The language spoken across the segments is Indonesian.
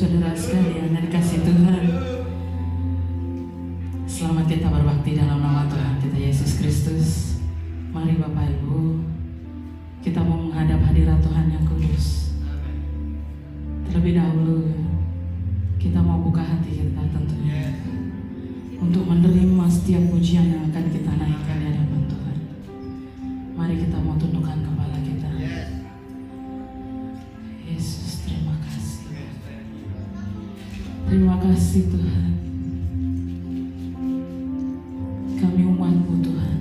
saudara sekalian yang dikasihi Tuhan, selamat kita berbakti dalam nama Tuhan kita Yesus Kristus. Mari Bapak Ibu, kita mau menghadap hadirat Tuhan yang kudus. Terlebih dahulu kita mau buka hati kita tentunya untuk menerima setiap pujian yang akan kita naikkan di hadapan Tuhan. Mari kita mau tundukkan kepala kita. Yesus, terima kasih. Terima kasih Tuhan. Kami umat-Mu Tuhan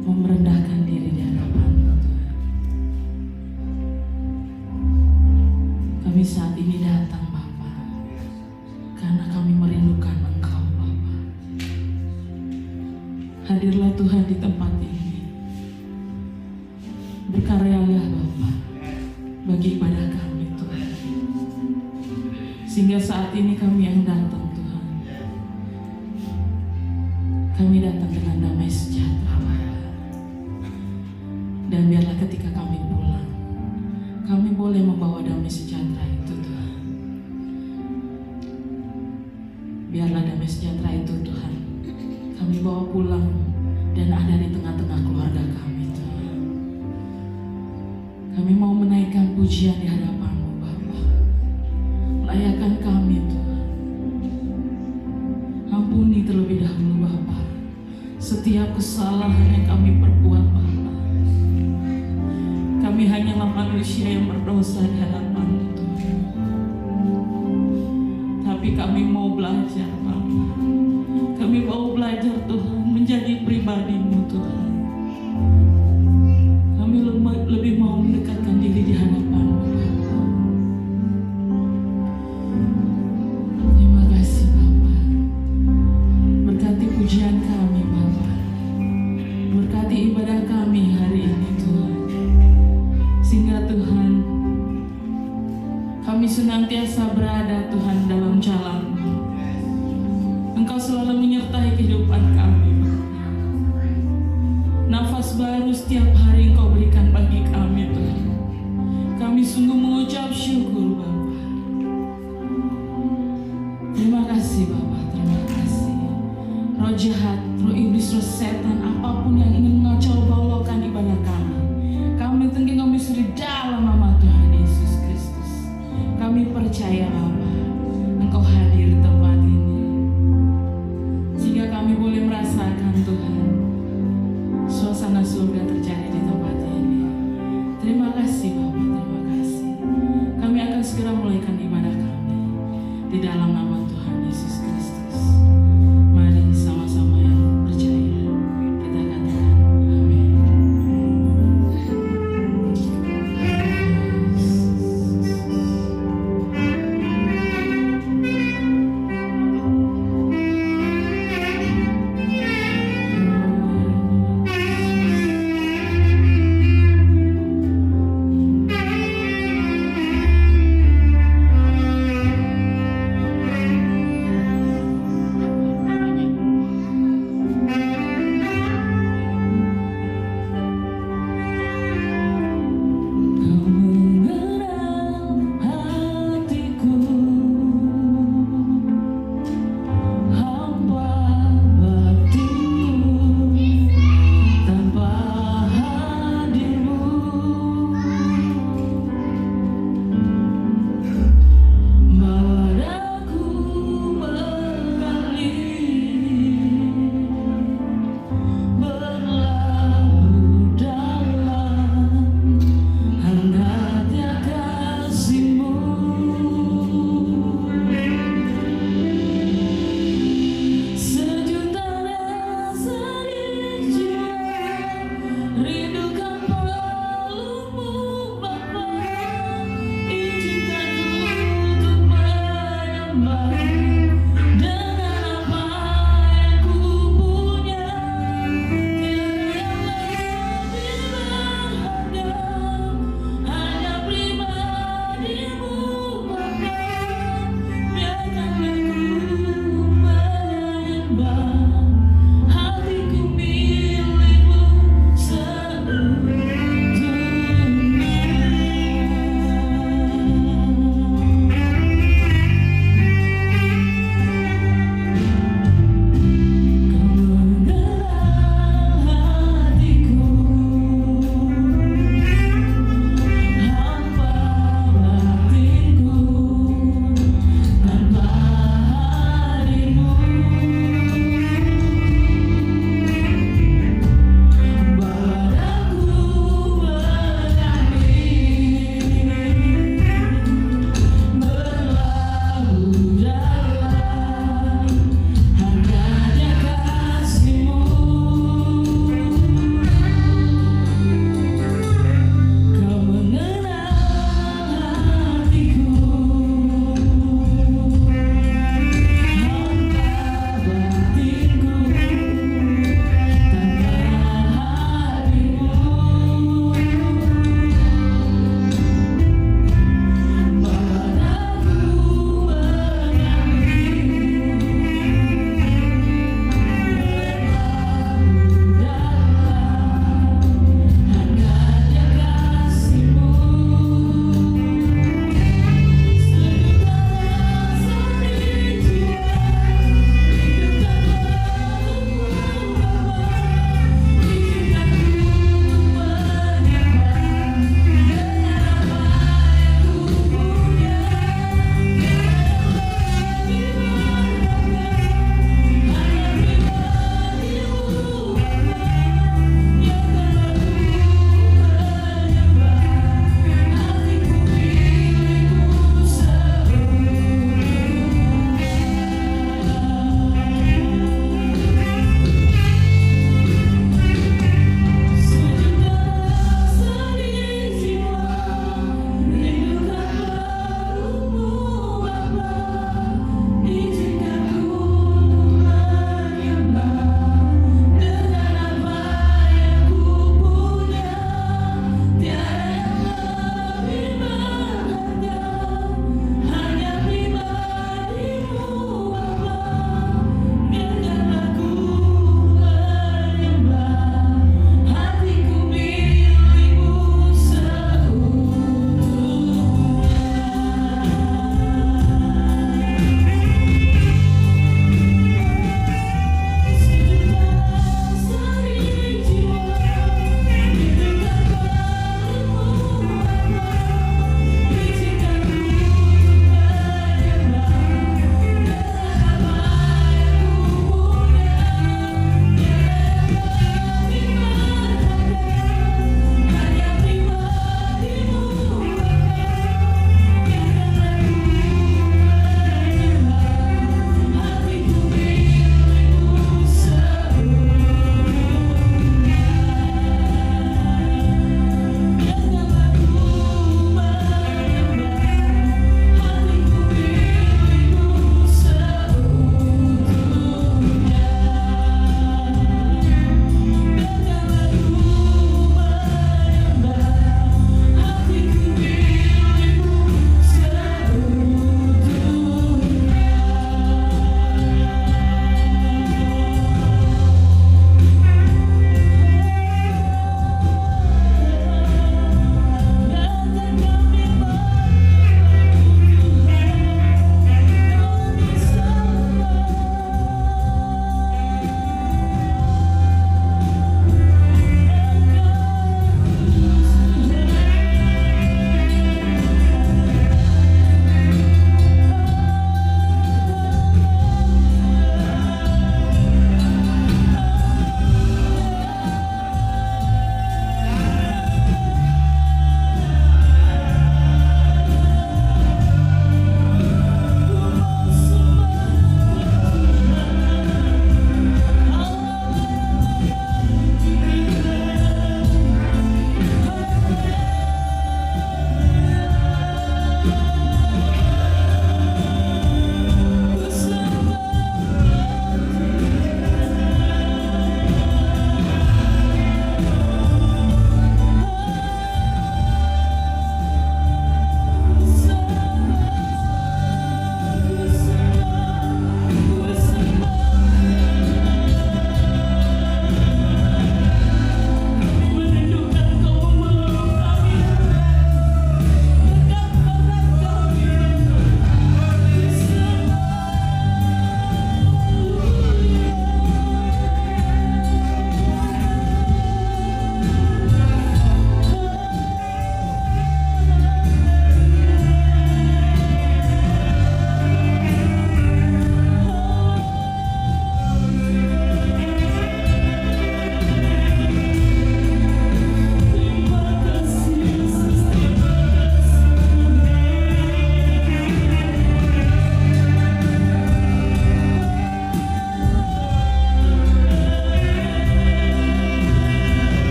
mau merendahkan diri di hadapan-Mu Tuhan. Kami saat ini datang Bapa, karena kami merindukan Engkau Bapa. Hadirlah Tuhan di tempat ini. Berkaryalah Bapa bagi ibadah kami Tuhan. Sehingga saat ini kami yang datang Tuhan, kami datang dengan damai sejahtera Bapa. Dan biarlah ketika kami pulang, kami boleh membawa damai sejahtera itu Tuhan. Biarlah damai sejahtera itu Tuhan kami bawa pulang dan ada di tengah-tengah keluarga kami Tuhan. Kami mau menaikkan pujian di hadapan-Mu Bapa. Layakan kami Tuhan. Ampuni terlebih dahulu Bapa setiap kesalahan yang kami perbuat Bapa. Kami hanyalah manusia yang berdosa di hadapan-Mu Tuhan. Tapi kami mau belajar Bapa. Kami mau belajar Tuhan menjadi pribadi-Mu Tuhan. Kami lebih mau mendekatkan diri di hadapan-Mu Bapa. Terima kasih Bapa. Berkati pujian kami Bapa. Berkati ibadah kami hari ini Tuhan. Sehingga Tuhan kami senantiasa berada Tuhan dalam jalan-Mu. Engkau selalu menyertai kehidupan kami Bapa. Nafas baru setiap hari Engkau berikan bagi kami Tuhan. Kami sungguh mengucap syukur Bapa. Terima kasih Bapa, terima kasih. Roh jahat, roh iblis, roh setan, apapun yang ingin mengacau baulakan ibadah kami tinggi kami suri dalam nama Tuhan Yesus Kristus. Kami percaya Bapa, Engkau hadir di tempat ini, sehingga kami boleh merasakan Tuhan suasana surga terjadi di tempat ini. Terima kasih Bapa, terima kasih. Kami akan segera mulaikan ibadah kami di dalam nama Tuhan Yesus Kristus. Mari sama-sama yang percaya kita katakan amin.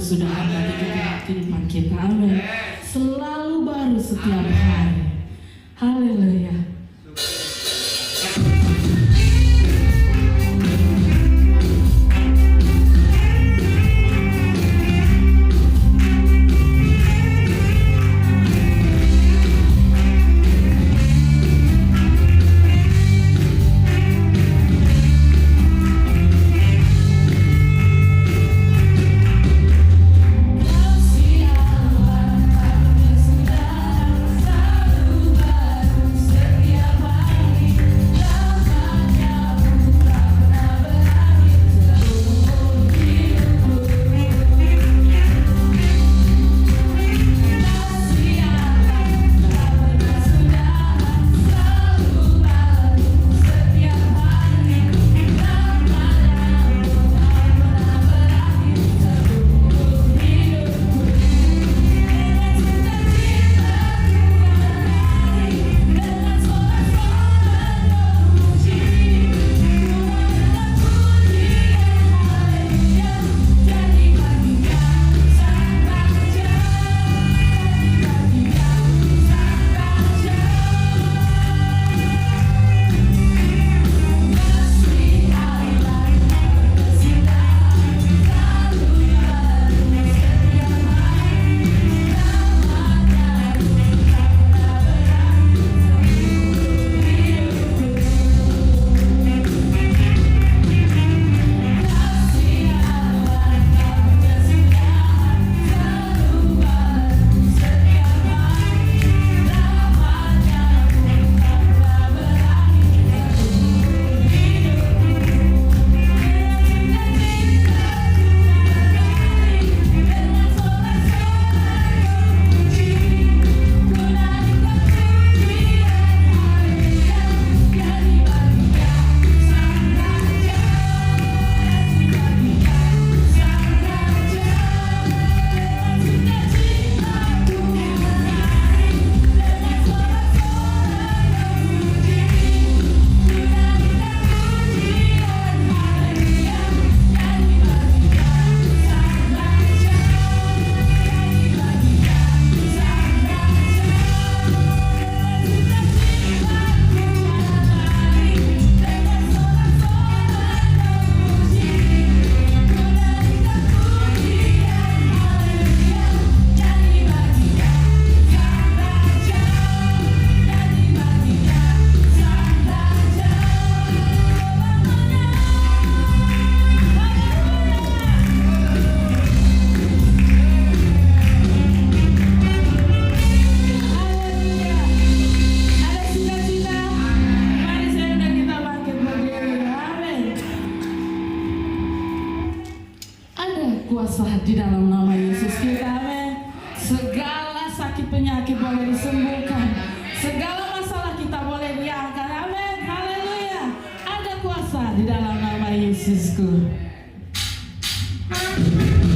kesudahan bagi kehidupan kita. Amin. Selalu baru setiap hari. Haleluya. Kuasa di dalam nama Yesus kita, amin. Segala sakit penyakit boleh disembuhkan, segala masalah kita boleh diangkat, amin. Haleluya. Ada kuasa di dalam nama Yesusku. Haleluya.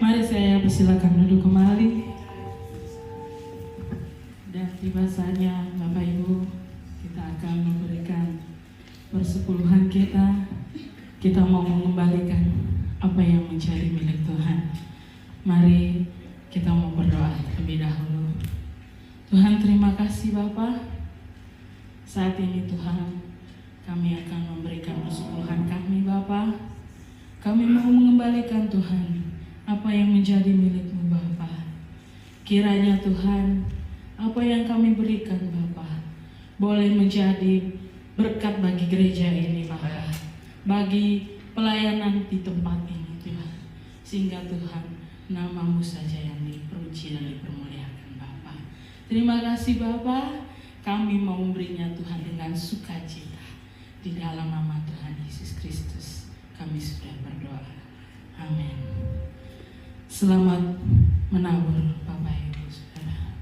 Mari saya persilakan duduk kembali. Dan tiba saatnya Bapak Ibu, kita akan memberikan persepuluhan kita. Kita mau mengembalikan apa yang menjadi milik Tuhan. Mari kita mau berdoa terlebih dahulu. Tuhan, terima kasih Bapa. Saat ini Tuhan, kami akan memberikan persepuluhan kami Bapa. Kami mau mengembalikan Tuhan apa yang menjadi milik-Mu Bapa. Kiranya Tuhan, apa yang kami berikan Bapa boleh menjadi berkat bagi gereja ini Bapa, bagi pelayanan di tempat ini Tuhan, sehingga Tuhan nama-Mu saja yang dipuji dan dipermuliakan Bapa. Terima kasih Bapa, kami mau memberinya Tuhan dengan sukacita. Di dalam nama Tuhan Yesus Kristus kami sudah berdoa. Amin. Selamat menabur Bapak Ibu Saudara.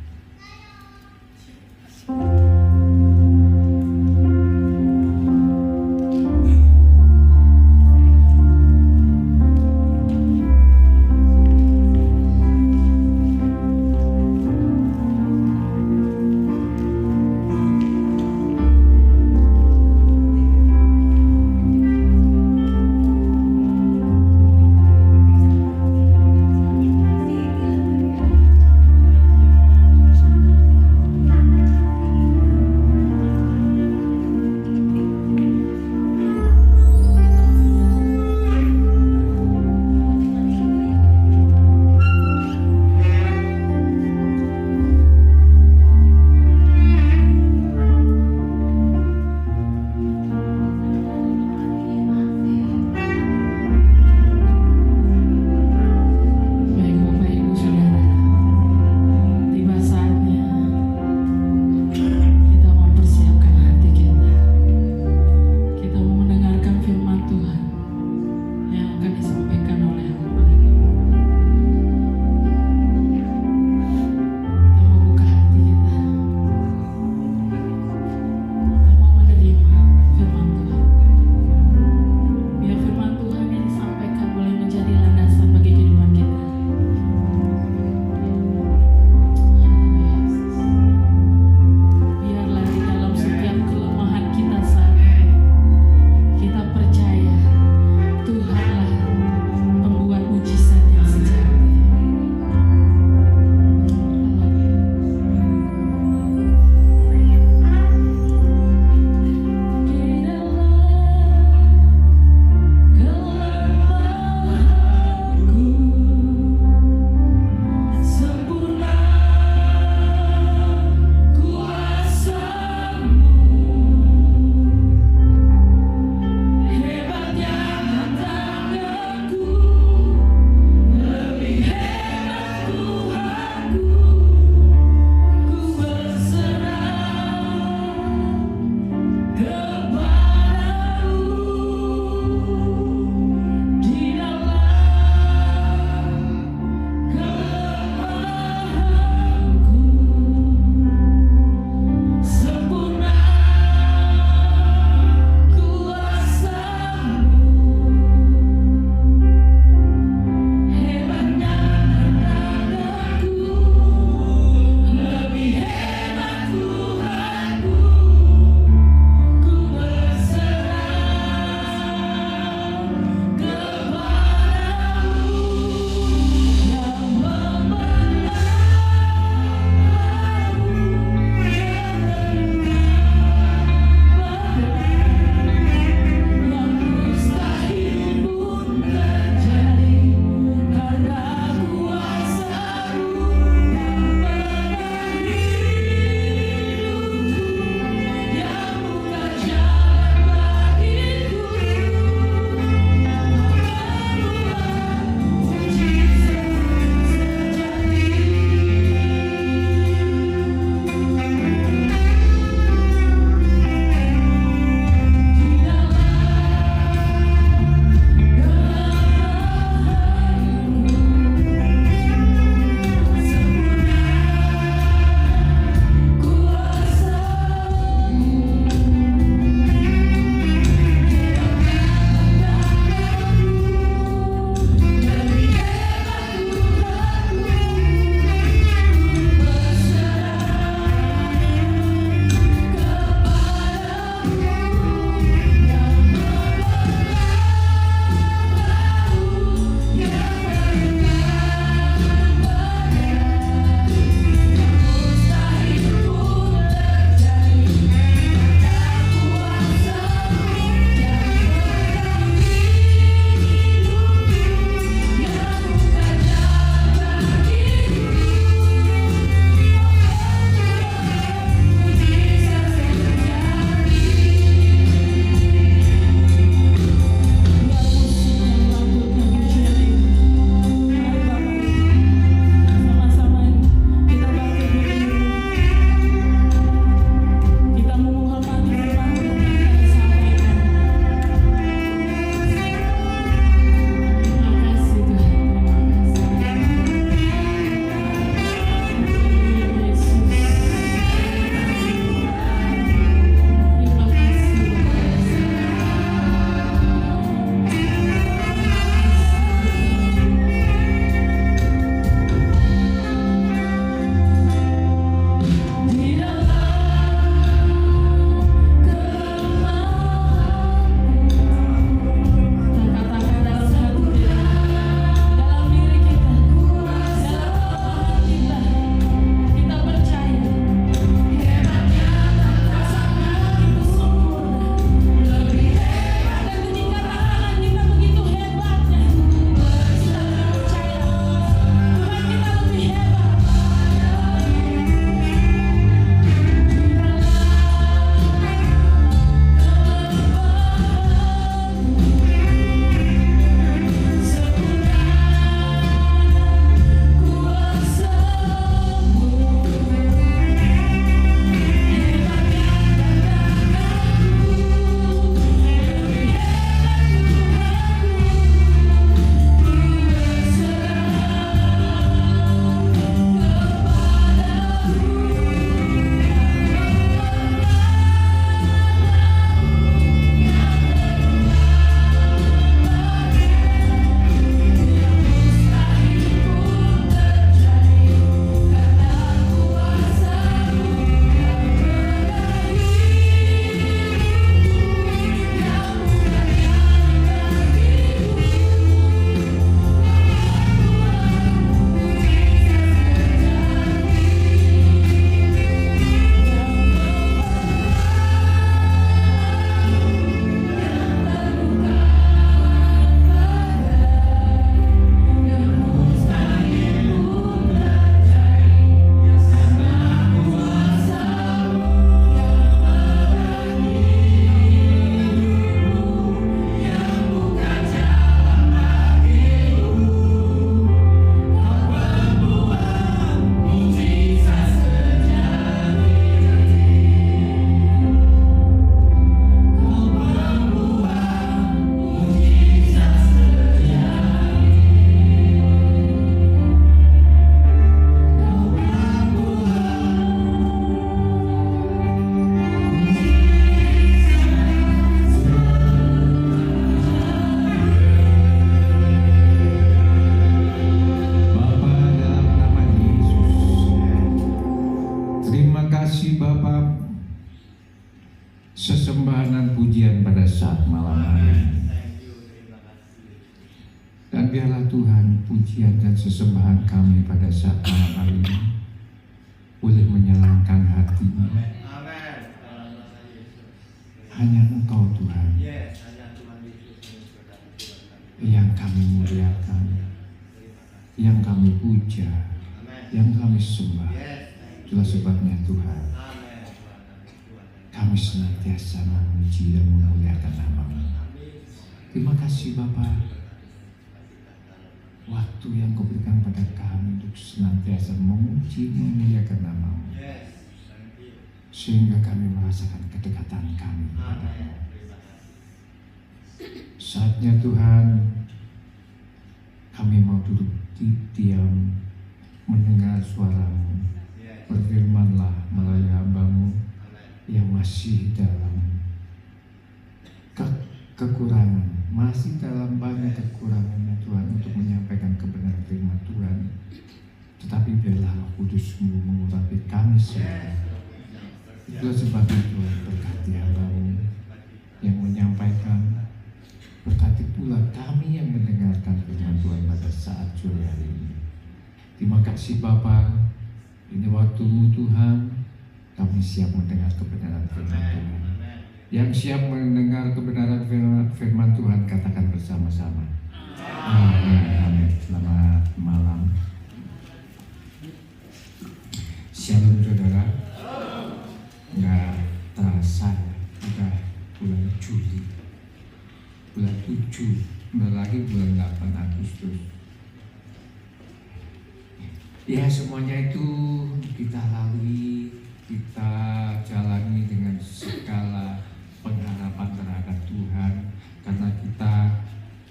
Dan biarlah Tuhan pujian dan sesembahan kami pada saat malam hari ini boleh menyenangkan hatimu. Hanya Engkau Tuhan yang kami muliakan, yang kami puja, yang kami sembah. Itulah sebabnya Tuhan, kami senantiasa memuji dan memuliakan nama-Mu. Terima kasih Bapa, waktu yang Kau berikan pada kami untuk senantiasa memuji, memuliakan nama-Mu, sehingga kami merasakan kedekatan kami kepada-Mu. Saatnya Tuhan, kami mau duduk diam, mendengar suara-Mu. Berfirmanlah melalui hamba-Mu yang masih dalam kekurangan, masih dalam banyak kekurangannya Tuhan untuk menyampaikan kebenaran firman Tuhan. Tetapi biarlah Roh Kudus-Mu mengurapi kami semua. Itulah sebabnya Tuhan, berkati hamba-Mu yang menyampaikan, berkati pula kami yang mendengarkan firman Tuhan pada saat sore hari ini. Terima kasih Bapa, ini waktu-Mu Tuhan, kami siap mendengar kebenaran firman Tuhan. Yang siap mendengar kebenaran firman Tuhan, katakan bersama-sama. Amin. Amin. Selamat malam. Shalom saudara. Nggak terasa ya, udah bulan Juli, bulan 7, bentar lagi bulan 8 Agustus. Ya, semuanya itu kita lalui, kita jalani dengan segala pengharapan terhadap Tuhan, karena kita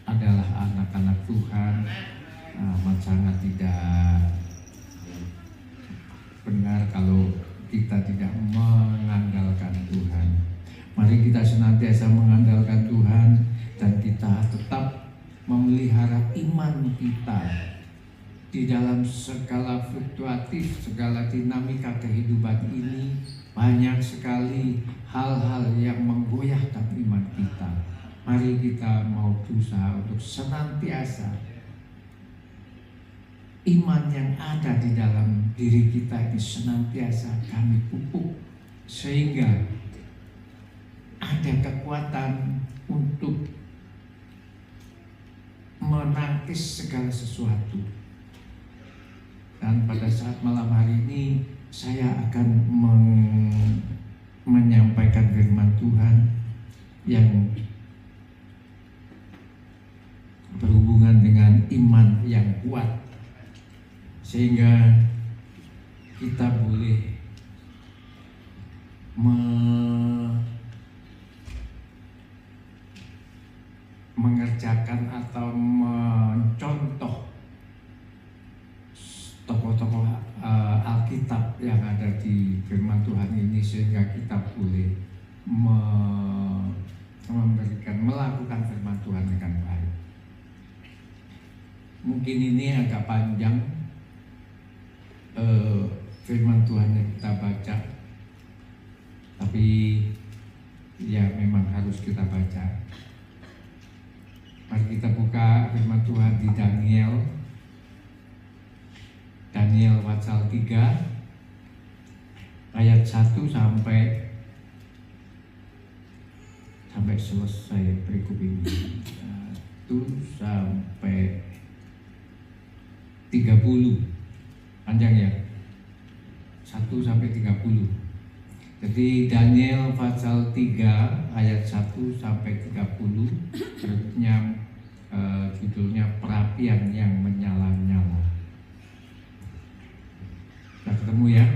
adalah anak-anak Tuhan. Sangat tidak benar kalau kita tidak mengandalkan Tuhan. Mari kita senantiasa mengandalkan Tuhan, dan kita tetap memelihara iman kita di dalam segala fluktuatif, segala dinamika kehidupan ini. Banyak sekali hal-hal yang menggoyahkan iman kita. Mari kita mau berusaha untuk senantiasa iman yang ada di dalam diri kita ini senantiasa kami pupuk, sehingga ada kekuatan untuk menangkis segala sesuatu. Dan pada saat malam hari ini saya akan menyampaikan firman Tuhan yang berhubungan dengan iman yang kuat, sehingga kita boleh mengerjakan atau mencontoh tokoh-tokoh Alkitab yang ada di firman Tuhan ini, sehingga kita boleh melakukan firman Tuhan dengan baik. Mungkin ini agak panjang firman Tuhan yang kita baca, tapi ya memang harus kita baca. Mari kita buka firman Tuhan di Daniel pasal 3 ayat 1 sampai selesai berikut ini. 1 sampai 30. Panjang ya. 1 sampai 30. Jadi Daniel pasal 3 ayat 1 sampai 30, berikutnya judulnya perapian yang menyala-nyala. Sudah ketemu ya?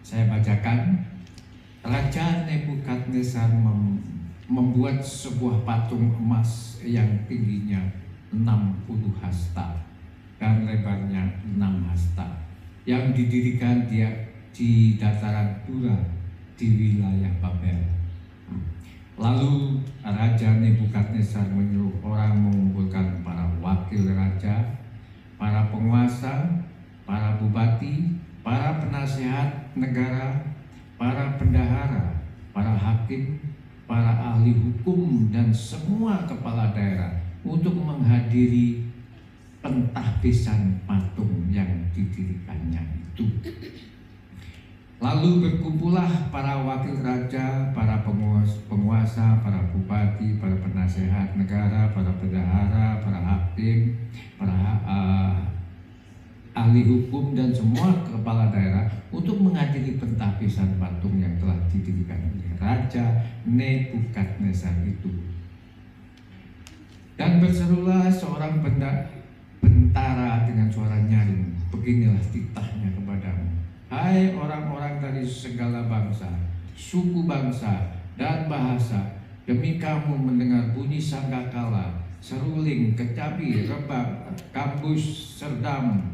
Saya bacakan. Raja Nebukadnezar membuat sebuah patung emas yang tingginya 60 hasta dan lebarnya 6 hasta, yang didirikan dia di dataran Dura di wilayah Babel. Lalu Raja Nebukadnezar menyuruh orang mengumpulkan para wakil raja, para penguasa, para bupati, para penasehat negara, para bendahara, para hakim, para ahli hukum, dan semua kepala daerah untuk menghadiri pentahbisan patung yang didirikannya itu. Lalu berkumpullah para wakil raja, para penguasa, para bupati, para penasehat negara, para bendahara, para hakim, para ahli hukum, dan semua kepala daerah untuk menghadiri pentahbisan patung yang telah didirikan oleh Raja Nebukadnezar itu. Dan berserulah seorang bentara dengan suara nyaring, beginilah titahnya kepadamu, hai orang-orang dari segala bangsa, suku bangsa, dan bahasa, demi kamu mendengar bunyi sangkakala, seruling, kecapi, rebab, gambus, serdam,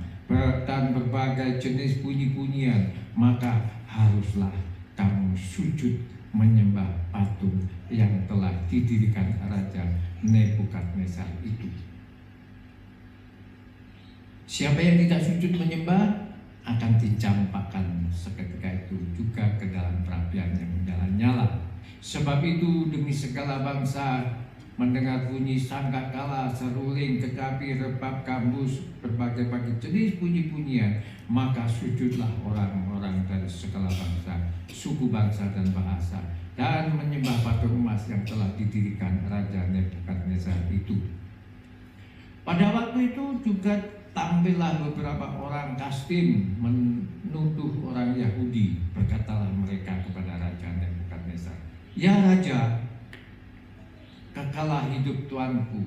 dan berbagai jenis bunyi-bunyian, maka haruslah kamu sujud menyembah patung yang telah didirikan Raja Nebukadnezar itu. Siapa yang tidak sujud menyembah akan dicampakkan seketika itu juga ke dalam perapian yang menyala-nyala. Sebab itu demi segala bangsa mendengar bunyi sangkakala, seruling, kecapi, rebab, gambus, berbagai-bagai jenis bunyi-bunyian, maka sujudlah orang-orang dari segala bangsa, suku bangsa, dan bahasa, dan menyembah patung emas yang telah didirikan Raja Nebukadnezar itu. Pada waktu itu juga tampillah beberapa orang Kasdim menuduh orang Yahudi. Berkatalah mereka kepada Raja Nebukadnezar, ya Raja, kekalah hidup Tuanku.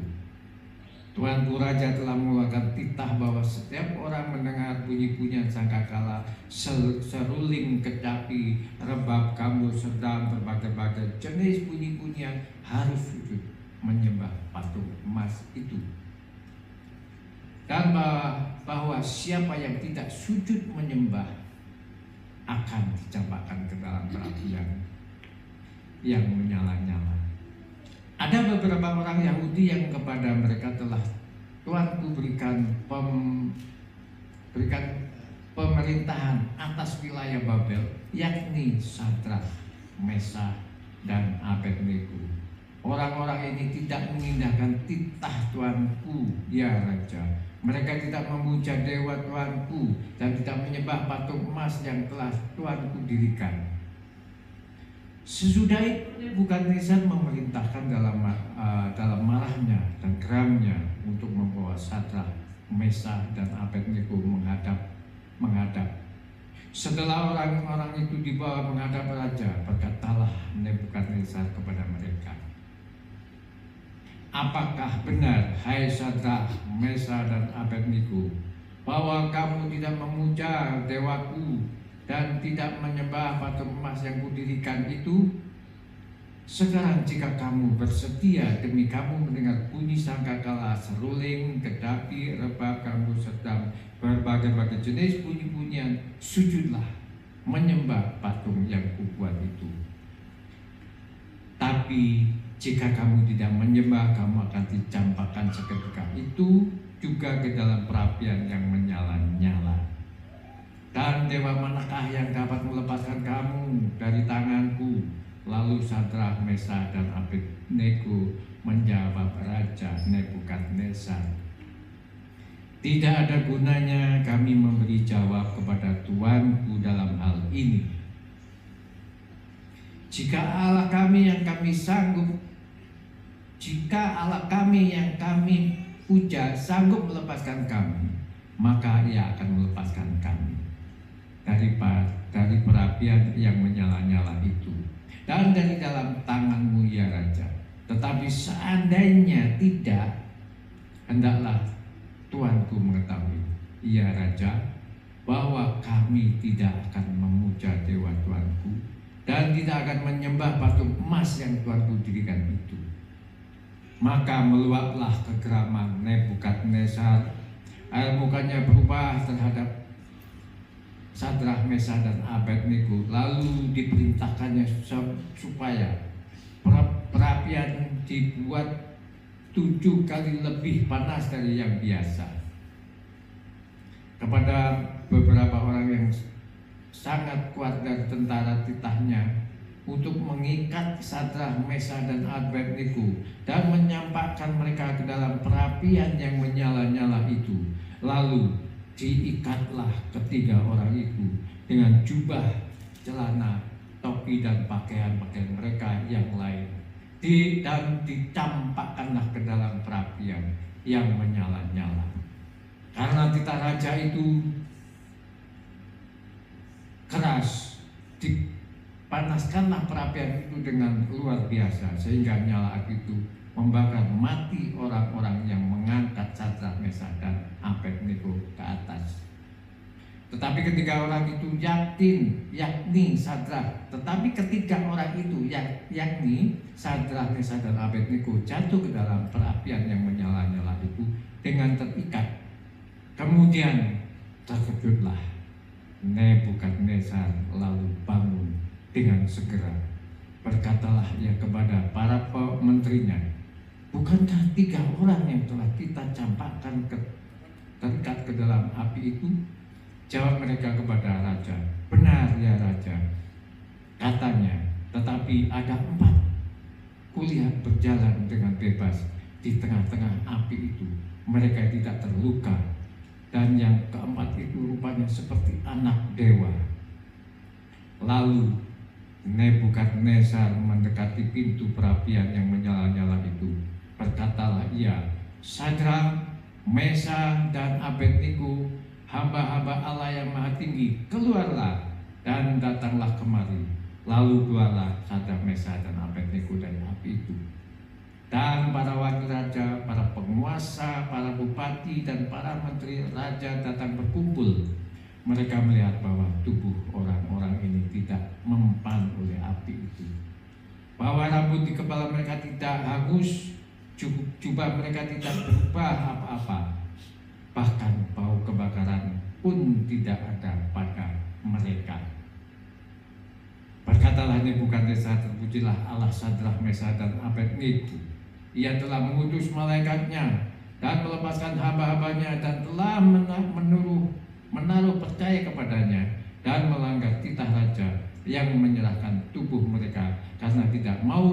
Tuanku Raja telah mengeluarkan titah bahwa setiap orang mendengar bunyi-bunyian sangkakala, seruling, kecapi, rebab, gambus, serdam, berbagai-bagai jenis bunyi-bunyian harus sujud menyembah patung emas itu. Dan bahwa siapa yang tidak sujud menyembah akan dicampakkan ke dalam perapian yang menyala-nyala. Ada beberapa orang Yahudi yang kepada mereka telah Tuanku berikan pemerintahan atas wilayah Babel, yakni Sadrak, Mesah, dan Abednego. Orang-orang ini tidak mengindahkan titah Tuanku, ya Raja. Mereka tidak memuja dewa Tuanku dan tidak menyembah patung emas yang telah Tuanku dirikan. Sesudah itu Nebukadnezar memerintahkan dalam marahnya dan geramnya untuk membawa Sadrak, Mesah, dan Abednego menghadap. Setelah orang-orang itu dibawa menghadap raja, berkatalah Nebukadnezar kepada mereka, apakah benar, hai Sadrak, Mesah, dan Abednego, bahwa kamu tidak memuja dewaku dan tidak menyembah patung emas yang kudirikan itu? Sekarang jika kamu bersedia demi kamu mendengar bunyi sangkakala, seruling, kecapi, rebab, gambus, serdam, berbagai-bagai jenis bunyi-bunyian, sujudlah menyembah patung yang kubuat itu. Tapi jika kamu tidak menyembah, kamu akan dicampakkan seketika itu juga ke dalam perapian yang menyala-nyala. Dan dewa manakah yang dapat melepaskan kamu dari tanganku? Lalu Sadrak, Mesah, dan Abednego menjawab Raja Nebukadnezar, tidak ada gunanya kami memberi jawab kepada Tuanku dalam hal ini. Jika Allah kami yang kami puja sanggup melepaskan kami, maka Ia akan melepaskan kami dari perapian yang menyala-nyala itu dan dari dalam tanganmu, ya Raja. Tetapi seandainya tidak, hendaklah Tuanku mengetahui, ya Raja, bahwa kami tidak akan memuja dewa Tuanku dan tidak akan menyembah patung emas yang Tuanku dirikan itu. Maka meluaplah kegeraman Nebukadnezar, air mukanya berubah terhadap Sadrak, Mesah, dan Abednego. Lalu diperintahkannya supaya perapian dibuat 7 kali lebih panas dari yang biasa. Kepada beberapa orang yang sangat kuat dari tentara titahnya, untuk mengikat Sadrak, Mesah, dan Abednego dan menyampaikan mereka ke dalam perapian yang menyala-nyala itu. Lalu diikatlah ketiga orang itu dengan jubah, celana, topi, dan pakaian-pakaian mereka yang lain, dan dicampakkanlah ke dalam perapian yang menyala-nyala. Karena titah raja itu keras, dipanaskanlah perapian itu dengan luar biasa, sehingga nyala api itu membakar mati orang-orang yang mengangkat Sadrak, Mesah, dan Abednego ke atas. Tetapi ketiga orang itu yakni Sadrak, tetapi ketiga orang itu yakni Sadrak, Mesah, dan Abednego jatuh ke dalam perapian yang menyala-nyala itu dengan terikat. Kemudian terkejutlah Nebukadnezar, lalu bangun dengan segera. Berkatalah ia kepada para menterinya, bukankah tiga orang yang telah kita campakkan terikat ke dalam api itu? Jawab mereka kepada raja, benar ya raja. Katanya, tetapi ada 4 kulihat berjalan dengan bebas di tengah-tengah api itu. Mereka tidak terluka. Dan yang keempat itu rupanya seperti anak dewa. Lalu Nebukadnezar mendekati pintu perapian yang menyala-nyala itu. Berkatalah ia, Sadrak, Mesah, dan Abednego, hamba-hamba Allah yang Maha Tinggi, keluarlah dan datanglah kemari. Lalu keluarlah Sadrak, Mesah, dan Abednego dari api itu. Dan para wakil raja, para penguasa, para bupati, dan para menteri raja datang berkumpul. Mereka melihat bahwa tubuh orang-orang ini tidak mempan oleh api itu, bahwa rambut di kepala mereka tidak hangus, jubah mereka tidak berubah apa-apa, bahkan bau kebakaran pun tidak ada pada mereka. Berkatalah Nebukadnezar, terpujilah Allah Sadrak, Mesah, dan Abednego. Ia telah mengutus malaikatnya dan melepaskan hamba-hambanya dan telah menaruh percaya kepadanya dan melanggar titah raja yang menyerahkan tubuh mereka karena tidak mau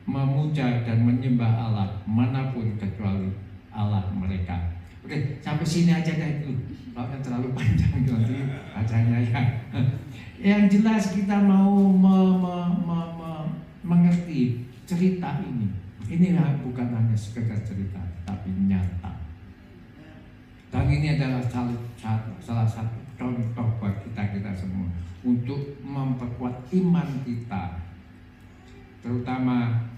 memuja dan menyembah Allah manapun kecuali Allah mereka. Oke, sampai sini aja deh dulu. Kalau terlalu panjang nanti bacanya ya. Yang jelas kita mau mengerti cerita ini. Ini bukan hanya sekedar cerita, tapi nyata. Dan ini adalah salah satu contoh buat kita semua untuk memperkuat iman kita, terutama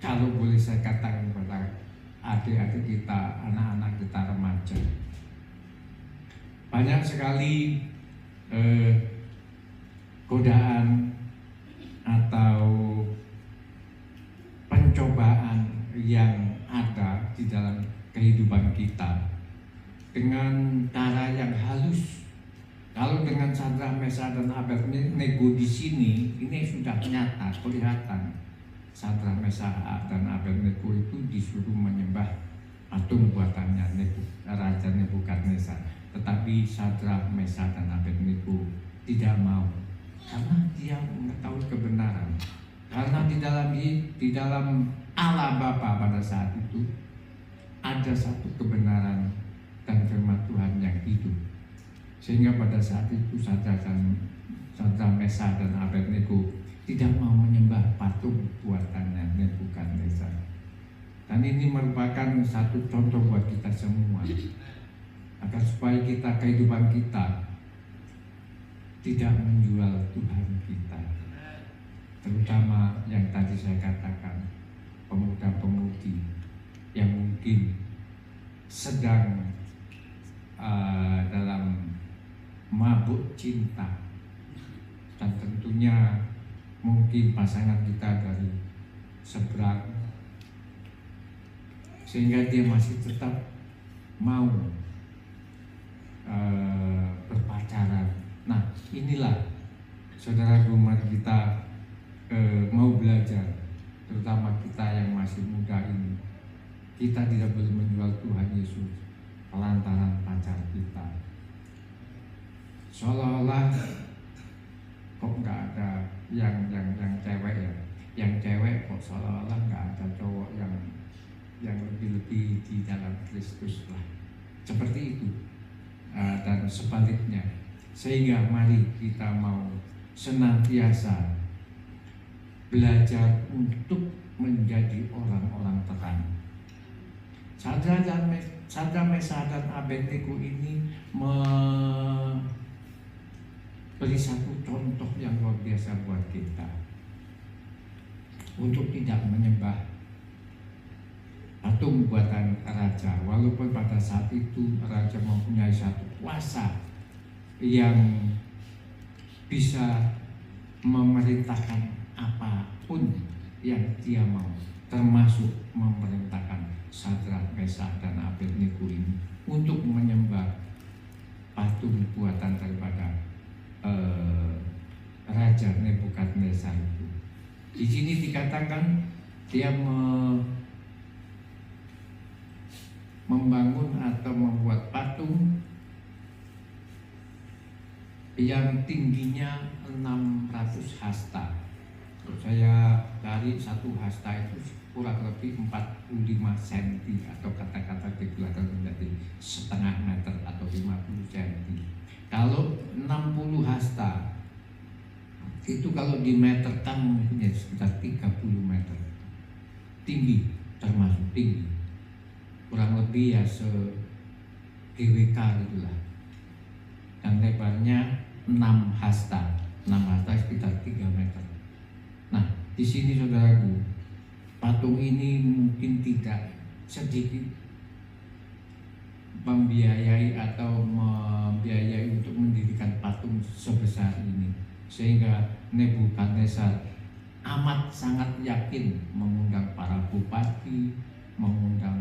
kalau boleh saya katakan kepada adik-adik kita, anak-anak kita remaja. Banyak sekali godaan atau pencobaan yang ada di dalam kehidupan kita dengan cara yang halus. Kalau dengan Sadrak, Mesah, dan Abednego di sini, ini sudah nyata, kelihatan. Sadrak, Mesah, dan Abednego itu disuruh menyembah patung buatannya Raja Nebukadnezar. Tetapi Sadrak, Mesah, dan Abednego tidak mau, karena dia mengetahui kebenaran. Karena di dalam Allah Bapa pada saat itu ada satu kebenaran dan firman Tuhan yang hidup, sehingga pada saat itu Sadrak, Mesah, dan Abednego tidak mau menyembah patung buatannya Nebukadnezar. Dan ini merupakan satu contoh buat kita semua, agar supaya kehidupan kita tidak menjual Tuhan kita. Terutama yang tadi saya katakan, pemuda-pemudi yang mungkin sedang dalam mabuk cinta, dan tentunya mungkin pasangan kita dari seberang, sehingga dia masih tetap mau berpacaran. Nah, inilah saudara, mari kita mau belajar, terutama kita yang masih muda ini. Kita tidak boleh menjual Tuhan Yesus lantaran pacar kita. Seolah-olah cewek kok, seolah-olah nggak ada cowok yang lebih-lebih di dalam Kristus lah. Seperti itu. Dan sebaliknya. Sehingga mari kita mau senantiasa belajar untuk menjadi orang-orang terang. Sadra, Mesa dan Abednego ini memberi satu contoh yang luar biasa buat kita untuk tidak menyembah patung buatan raja, walaupun pada saat itu raja mempunyai satu kuasa yang bisa memerintahkan apapun yang dia mau, termasuk memerintahkan Sadrak, Mesak, dan Abednego ini untuk menyembah patung buatan daripada Raja Nebukadnezar itu. Di sini dikatakan dia membangun atau membuat patung yang tingginya 600 hasta. Kalau saya cari satu hasta itu kurang lebih 45 cm atau kata-kata di belakang menjadi setengah meter atau 50 cm. Kalau 60 hasta itu kalau dimeterkan mungkin sekitar 30 meter tinggi, termasuk tinggi, kurang lebih ya GWK itulah. Dan lebarnya 6 hasta sekitar 3 meter. Nah, di sini saudaraku, patung ini mungkin tidak sedikit membiayai untuk mendirikan patung sebesar ini, sehingga Nebukadnezar amat sangat yakin mengundang para bupati, mengundang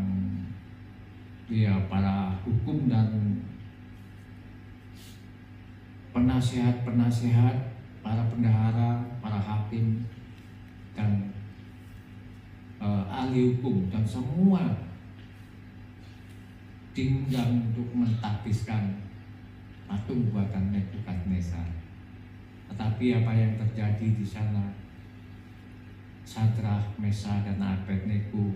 para hukum dan penasihat, para bendahara, para hakim, dan ahli hukum, dan semua diundang untuk mentahbiskan patung buatan Nebukadnezar. Tetapi apa yang terjadi di sana, Sadrak, Mesak, dan Abednego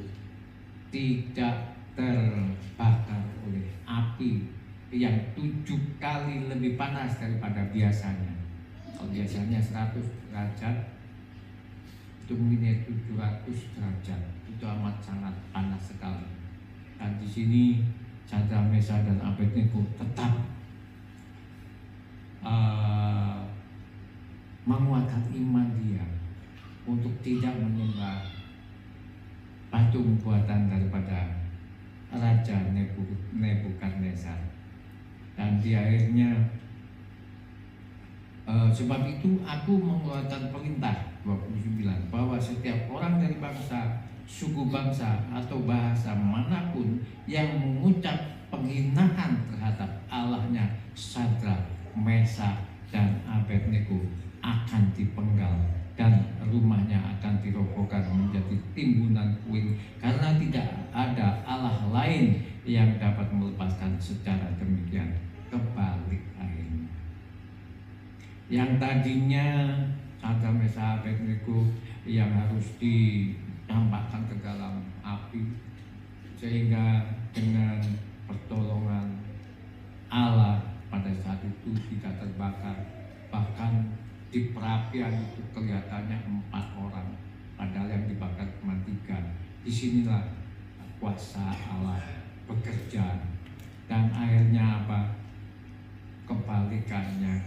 tidak terbakar oleh api yang 7 kali lebih panas daripada biasanya. Kalau biasanya 100 derajat, itu mungkin 700 derajat. Itu amat sangat panas sekali. Dan di sini Sadrak, Mesak, dan Abednego tetap menguatkan iman dia untuk tidak menyembah patung buatan daripada Raja Nebukadnezar. Dan di akhirnya sebab itu aku mengeluarkan perintah 29 bahwa setiap orang dari bangsa, suku bangsa, atau bahasa manapun yang mengucap penghinaan terhadap Allahnya Sadrak, Mesak, dan Abednego akan dipenggal dan rumahnya akan dirobohkan menjadi timbunan puing, karena tidak ada Allah lain yang dapat melepaskan secara demikian. Kebalik akhirnya. Yang tadinya Sadrak, Mesak, Abednego yang harus dicampakkan ke dalam api, sehingga dengan pertolongan Allah pada saat itu tidak terbakar. Bahkan di perapian itu kelihatannya 4 orang, padahal yang dibakar cuma 3. Disinilah kuasa Allah bekerja, dan akhirnya apa? Kebalikannya,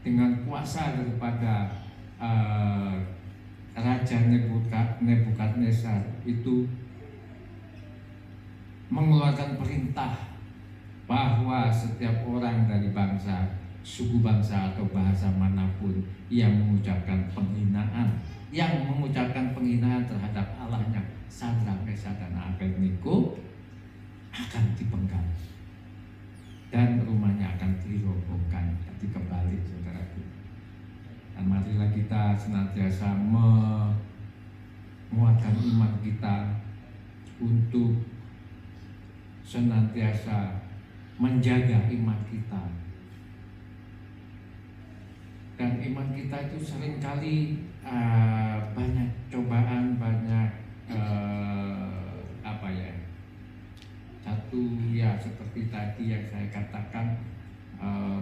dengan kuasa daripada Raja Nebukadnezar itu mengeluarkan perintah bahwa setiap orang dari bangsa, suku bangsa, atau bahasa manapun yang mengucapkan penghinaan terhadap Allahnya Sadrak, Mesak, dan Abednego akan dipenggal dan rumahnya akan dirobohkan. Jadi kebalik, saudaraku. Dan marilah kita senantiasa menguatkan iman kita untuk senantiasa menjaga iman kita Dan iman kita itu seringkali banyak cobaan, banyak satu ya seperti tadi yang saya katakan,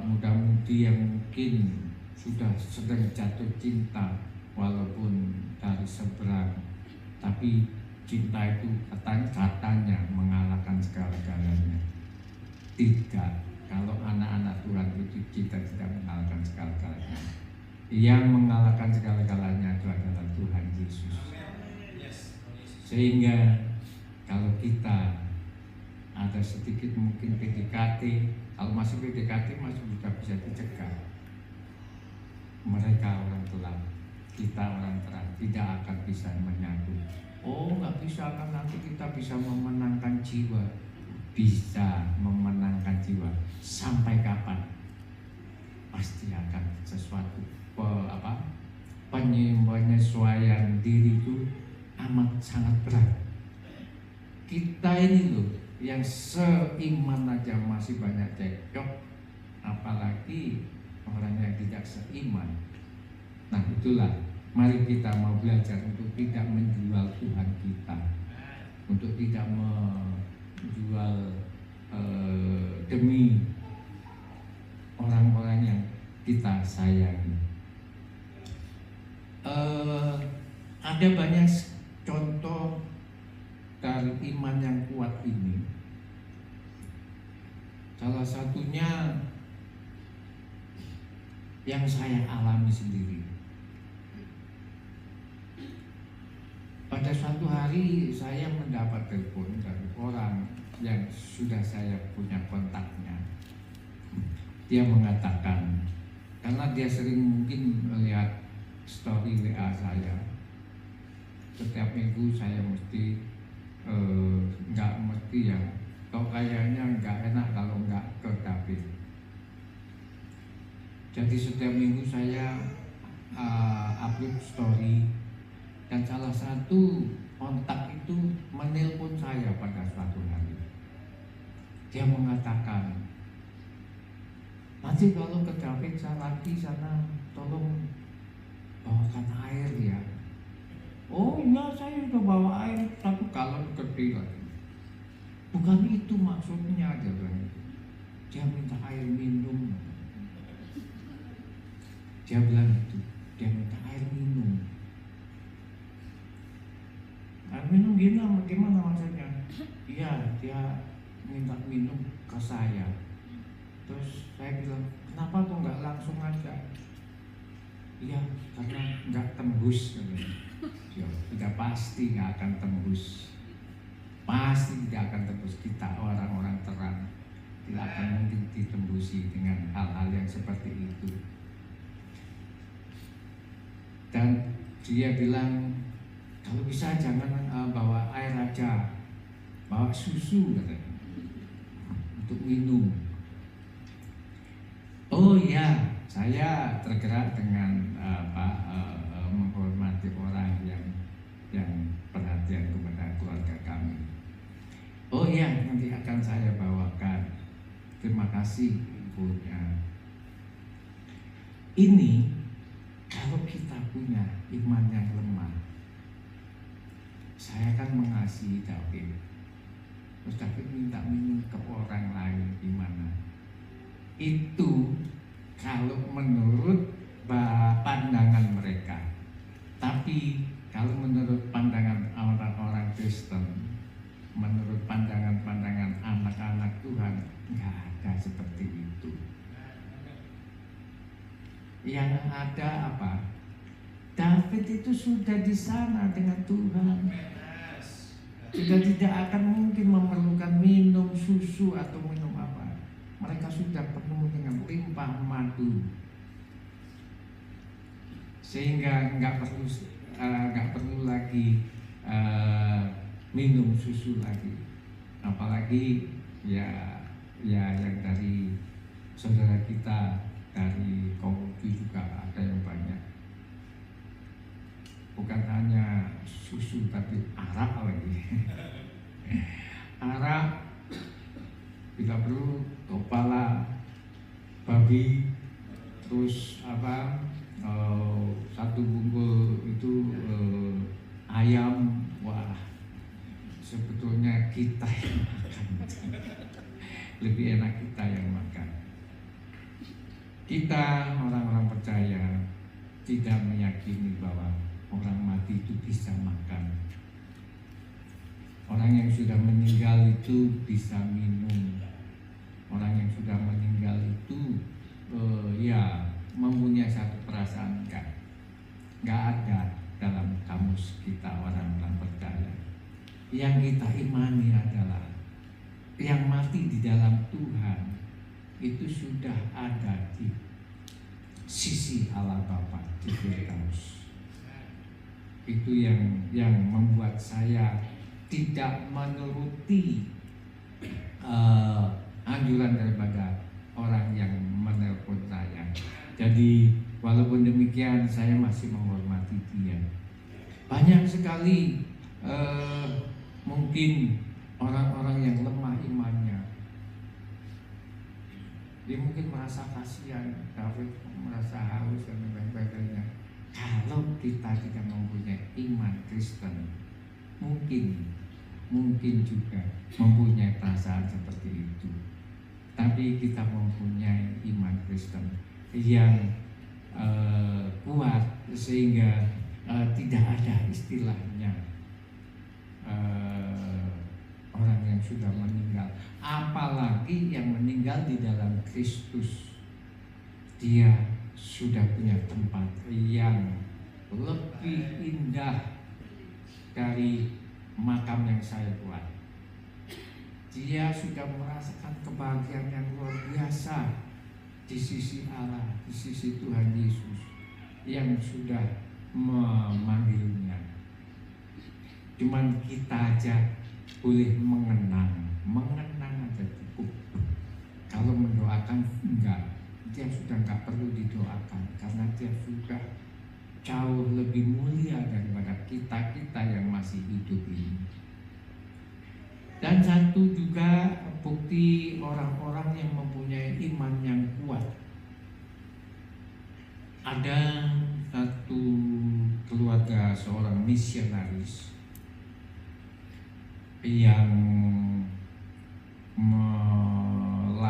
muda-mudi yang mungkin sudah sedang jatuh cinta walaupun dari seberang, tapi cinta itu katanya mengalahkan segala-galanya. Tidak, kalau anak-anak Tuhan itu cinta tidak mengalahkan segala-galanya. Yang mengalahkan segala-galanya itu adalah Tuhan Yesus. Sehingga kalau kita ada sedikit mungkin PDKT, kalau masih PDKT masih bisa dicegah. Mereka orang gelap, kita orang terang, tidak akan bisa menyatu. Oh, nggak bisa kan, nanti kita bisa memenangkan jiwa. Bisa memenangkan jiwa. Sampai kapan? Pasti akan sesuatu penyesuaian diri itu amat sangat berat. Kita ini loh yang seiman aja masih banyak cekcok, apalagi orang yang tidak seiman. Nah itulah, mari kita mau belajar untuk tidak menjual Tuhan kita, untuk tidak menjual demi orang-orang yang kita sayangi. Ada banyak contoh dari iman yang kuat ini. Salah satunya yang saya alami sendiri. Pada suatu hari saya mendapat telepon dari orang yang sudah saya punya kontaknya. Dia mengatakan, karena dia sering mungkin melihat story WA saya, setiap minggu saya mesti nggak mesti ya, kok kayaknya nggak enak kalau nggak ke David. Jadi setiap minggu saya upload story, dan salah satu kontak itu menelpon saya pada suatu hari. Dia mengatakan, nanti kalau ke David lagi sana tolong bawakan air ya. Oh iya, saya udah bawa air 1 galon gede lagi. Bukan itu maksudnya aja kan. Dia minta air minum. Dia bilang itu, dia minta air minum. Air minum gimana maksudnya? Iya, dia minta minum ke saya. Terus saya bilang, kenapa kok nggak langsung aja? Iya, karena nggak tembus. Ya, sudah pasti nggak akan tembus. Pasti tidak akan tembus. Kita orang-orang terang tidak akan mungkin ditembusi dengan hal-hal yang seperti itu. Dan dia bilang, kalau bisa jangan bawa air aja, bawa susu katanya, untuk minum. Oh iya, saya tergerak dengan menghormati orang yang perhatian kepada keluarga kami. Oh iya, nanti akan saya bawakan. Terima kasih ibunya. Ini kalau kita punya iman yang lemah, saya kan mengasihi David. Terus David minta minum ke orang lain gimana? Itu kalau menurut pandangan mereka. Tapi kalau menurut pandangan orang-orang Kristen, menurut pandangan anak-anak Tuhan, nggak ada seperti itu. Yang ada apa? David itu sudah di sana dengan Tuhan. Sudah tidak akan mungkin memerlukan minum susu atau minum apa. Mereka sudah penuh dengan limpah madu, sehingga nggak perlu lagi minum susu lagi. Apalagi ya yang dari saudara kita dari Konghucu juga ada yang banyak. Bukan hanya susu tapi arak lagi. Arak, bila perlu kepala babi, terus lebih enak kita yang makan. Kita orang-orang percaya tidak meyakini bahwa orang mati itu bisa makan. Orang yang sudah meninggal itu bisa minum. Orang yang sudah meninggal itu ya mempunyai satu perasaan nggak ada dalam kamus kita orang-orang percaya. Yang kita imani adalah yang mati di dalam Tuhan itu sudah ada di sisi Allah Bapa di Firdaus. Itu yang membuat saya tidak menuruti anjuran daripada orang yang menelpon saya. Jadi walaupun demikian saya masih menghormati dia. Banyak sekali mungkin orang-orang yang lemah imannya. Dia mungkin merasa kasihan, David merasa haus dan sebagainya. Kalau kita tidak mempunyai iman Kristen, mungkin juga mempunyai perasaan seperti itu. Tapi kita mempunyai iman Kristen yang kuat sehingga tidak ada istilahnya orang yang sudah meninggal, apalagi yang meninggal di dalam Kristus. Dia sudah punya tempat yang lebih indah dari makam yang saya buat. Dia sudah merasakan kebahagiaan yang luar biasa di sisi Allah, di sisi Tuhan Yesus yang sudah memanggilnya. Cuman kita aja boleh mengenang aja cukup. Kalau mendoakan enggak, dia sudah enggak perlu didoakan karena dia sudah jauh lebih mulia daripada kita yang masih hidup ini. Dan satu juga bukti orang-orang yang mempunyai iman yang kuat. Ada satu keluarga seorang misionaris yang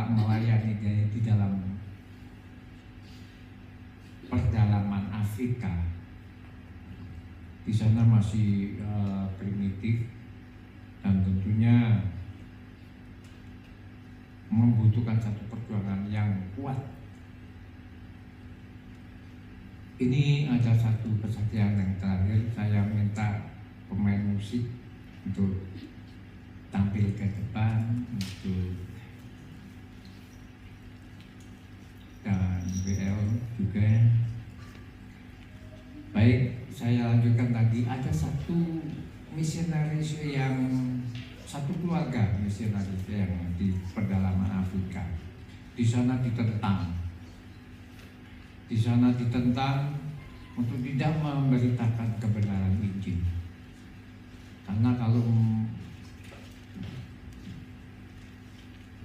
melayani di dalam pedalaman Afrika. Di sana masih primitif dan tentunya membutuhkan satu perjuangan yang kuat. Ini ada satu kesaktian yang terakhir. Saya minta pemain musik untuk tampil ke depan dan BL juga. Baik, saya lanjutkan tadi. Ada satu misionaris satu keluarga misionaris yang di pedalaman Afrika. Di sana ditentang untuk tidak memberitakan kebenaran Injil. Karena kalau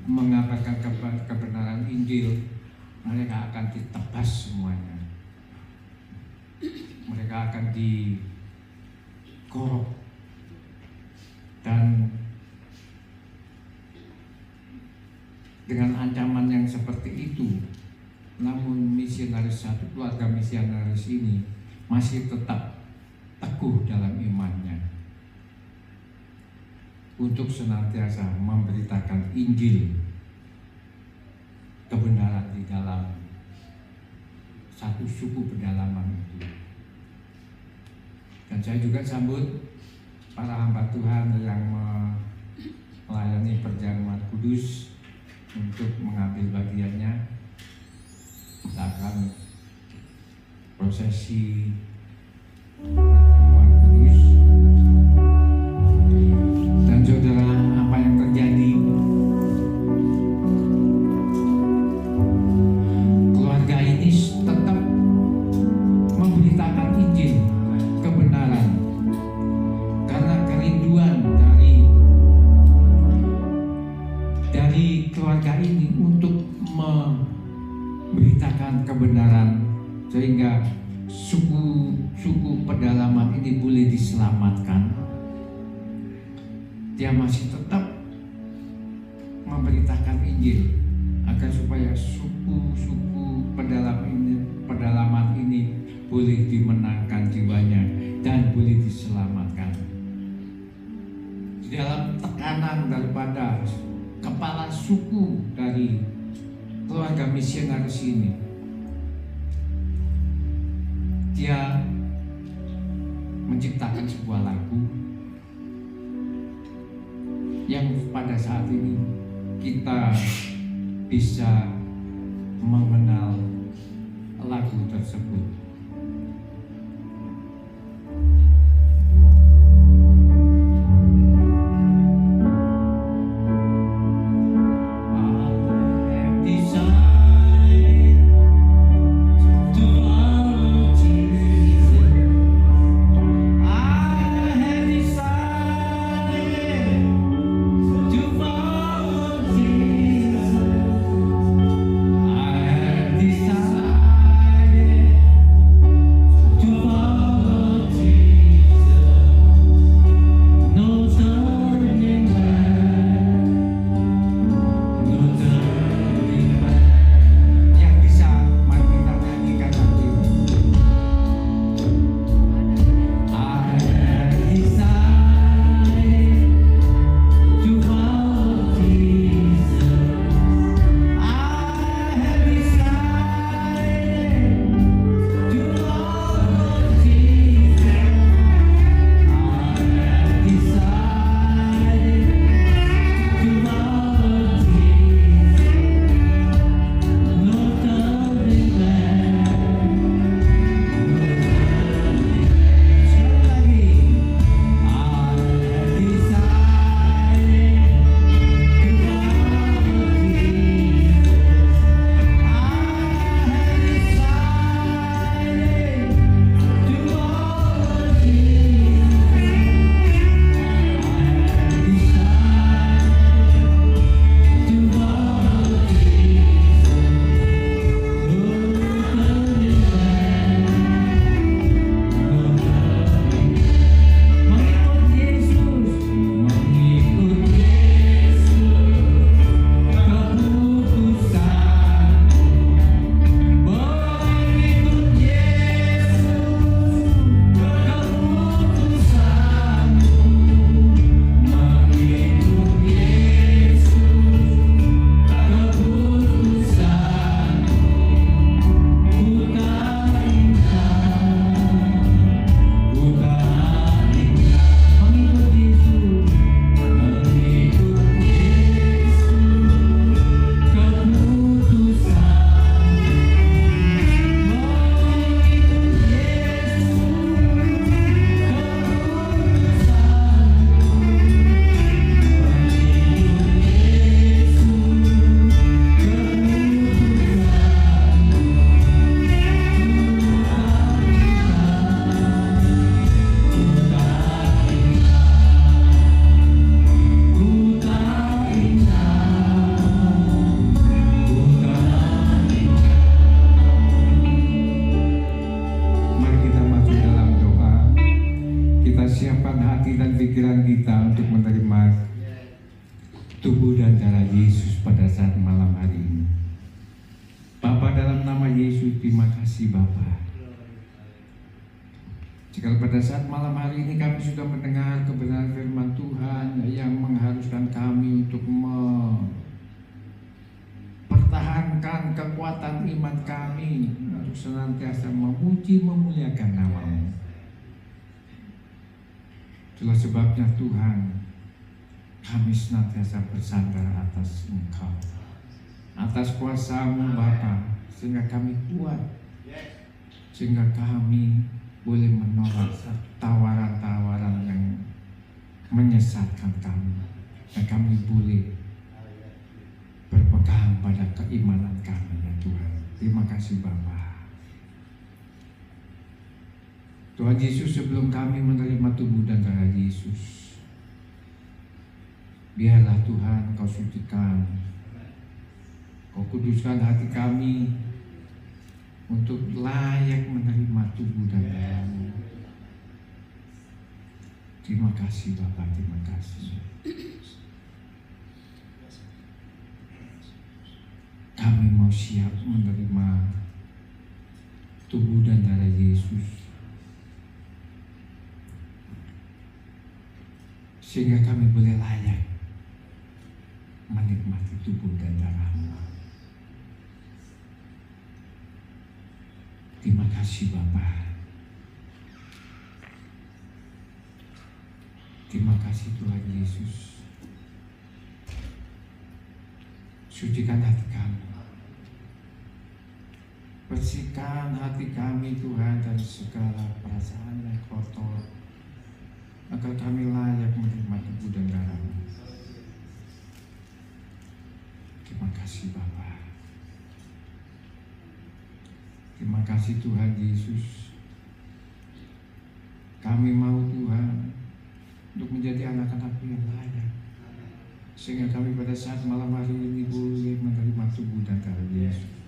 mengabarkan kebenaran Injil, mereka akan ditebas semuanya. Mereka akan dikorok. Dan dengan ancaman yang seperti itu, namun satu keluarga misionaris ini masih tetap teguh dalam imannya untuk senantiasa memberitakan Injil, kebenaran di dalam satu suku pedalaman itu. Dan saya juga sambut para hamba Tuhan yang melayani perjamuan kudus untuk mengambil bagiannya. Kita akan prosesi perjamuan kudus. Dan saudara, apa yang terjadi? Keluarga ini tetap memberitakan Injil, kebenaran, karena kerinduan dari keluarga ini untuk memberitakan kebenaran sehingga suku pedalaman ini boleh diselamatkan. Dia masih tetap memberitakan Injil agar supaya suku-suku pedalaman ini boleh dimenangkan jiwanya dan boleh diselamatkan. Di dalam tekanan daripada kepala suku dari keluarga misionaris ini, dia menciptakan sebuah lagu yang pada saat ini kita bisa mengenal lagu tersebut. tubuh dan darah Yesus pada saat malam hari ini. Bapa, dalam nama Yesus, terima kasih Bapa. Jika pada saat malam hari ini kami sudah mendengar kebenaran firman Tuhan yang mengharuskan kami untuk mempertahankan kekuatan iman kami untuk senantiasa memuji memuliakan nama-Mu. Itulah sebabnya Tuhan, kami senantiasa bersandar atas Engkau, atas kuasa-Mu Bapa, sehingga kami kuat, sehingga kami boleh menolak tawaran-tawaran yang menyesatkan kami, dan kami boleh berpegang pada keimanan kami ya Tuhan. Terima kasih Bapa. Tuhan Yesus, sebelum kami menerima tubuh dan darah Yesus, biarlah Tuhan Kau sucikan, Kau kuduskan hati kami untuk layak menerima tubuh dan darah-Mu. Terima kasih Bapa, terima kasih. mau siap menerima tubuh dan darah Yesus, sehingga kami boleh layak menikmati tubuh dan darah-Mu. Terima kasih Bapa. Terima kasih Tuhan Yesus. Sucikan hati kami. Bersihkan hati kami Tuhan dari segala perasaan yang kotor, agar kami layak menerima tubuh dan darah-Mu. Terima kasih Bapa. Terima kasih Tuhan Yesus. Kami mau Tuhan untuk menjadi anak-anak-Mu yang layak, sehingga kami pada saat malam hari ini boleh menerima tubuh dan darah Yesus.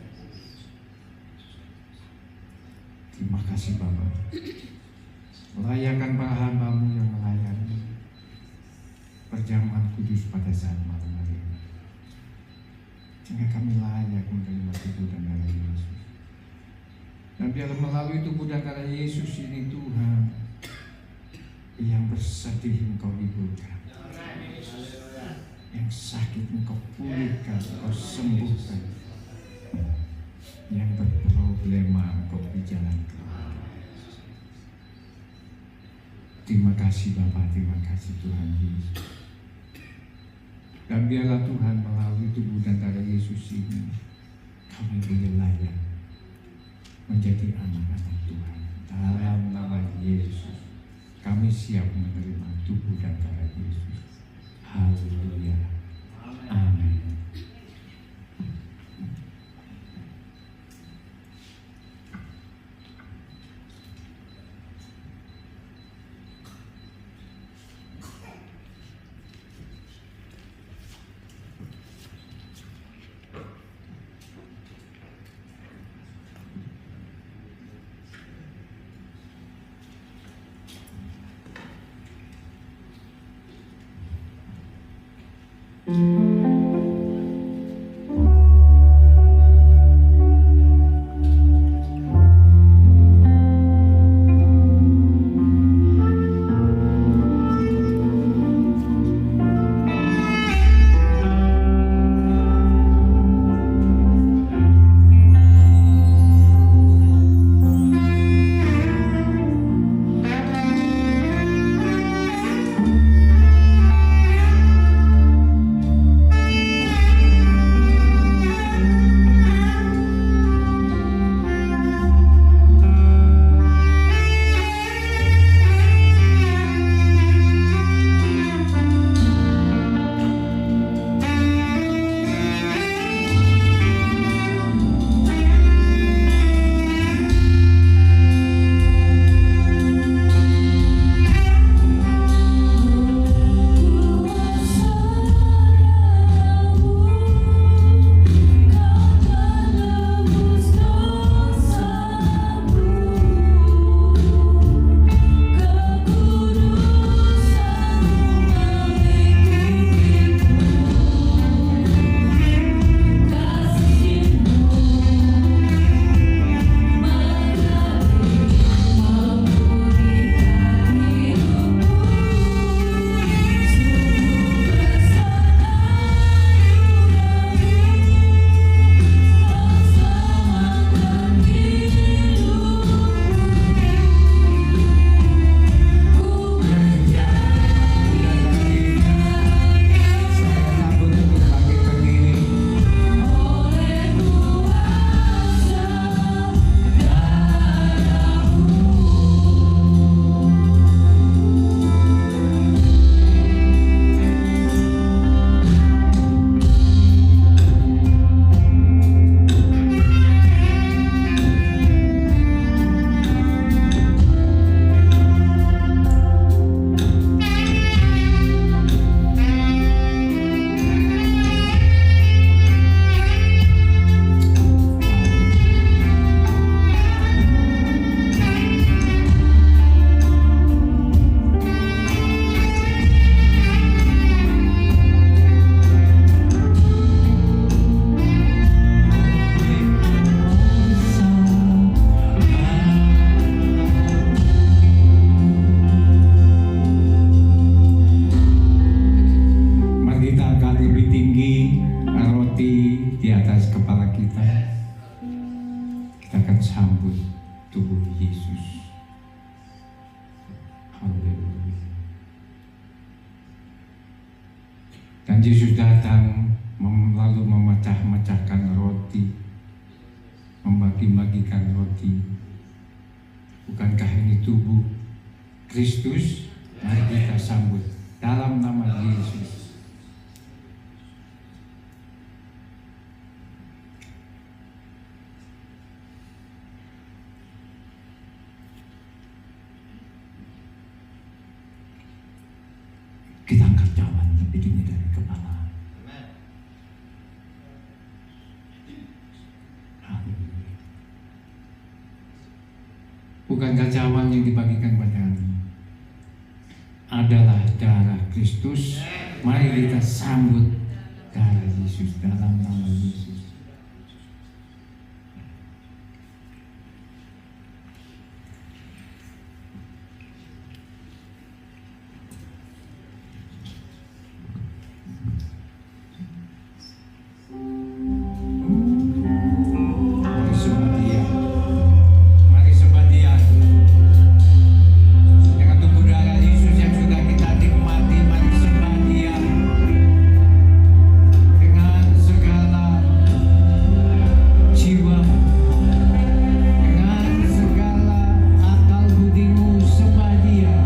Terima kasih Bapa. Layakan para hamba-Mu yang melayani perjamuan kudus pada saat malam hari ini, sehingga kami layak menerima tubuh dan darah Yesus. Dan biarlah melalui tubuh dan darah Yesus ini Tuhan, yang bersedih Engkau hiburkan, yang sakit Engkau pulihkan, Engkau sembuhkan, yang berproblema Engkau dijalankan. Terima kasih Bapa, terima kasih Tuhan Yesus. Dan biarlah Tuhan melalui tubuh dan darah Yesus ini, kami boleh layak menjadi anak-anak Tuhan. Dalam nama Yesus, kami siap menerima tubuh dan darah Yesus. Haleluya. Amin. atas kepala kita, kita akan sambut tubuh Yesus. Haleluya. Dan Yesus datang lalu memecah-mecahkan roti, membagi-bagikan roti. Bukankah ini tubuh Kristus? Mari kita sambut dalam nama Yesus. Kita angkat cawan lebih tinggi dari kepala. Haleluya. Bukankah cawan yang dibagikan padamu adalah darah Kristus? Mari kita sambut darah Yesus dalam nama Yesus. Mari sembah Dia. Dengan tubuh darah Yesus yang sudah kita nikmati, mari sembah Dia. Dengan segala jiwa, dengan segala akal budimu, sembah Dia.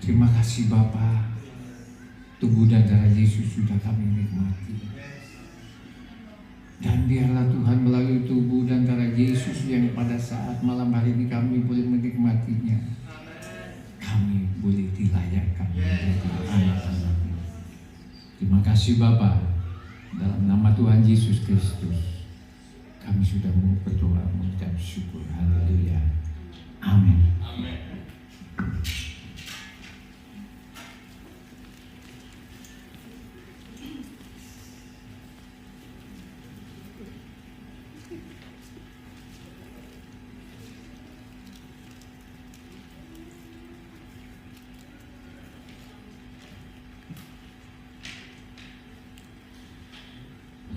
Terima kasih Bapa, tubuh dan darah Yesus sudah kami nikmati. Dan biarlah Tuhan melalui tubuh dan darah Yesus yang pada saat malam hari ini kami boleh menikmatinya, kami boleh dilayakkan menjadi anak-anak-Nya. Terima kasih Bapa, dalam nama Tuhan Yesus Kristus kami sudah mau berdoa mengucap syukur. Haleluya. Amin. Amin.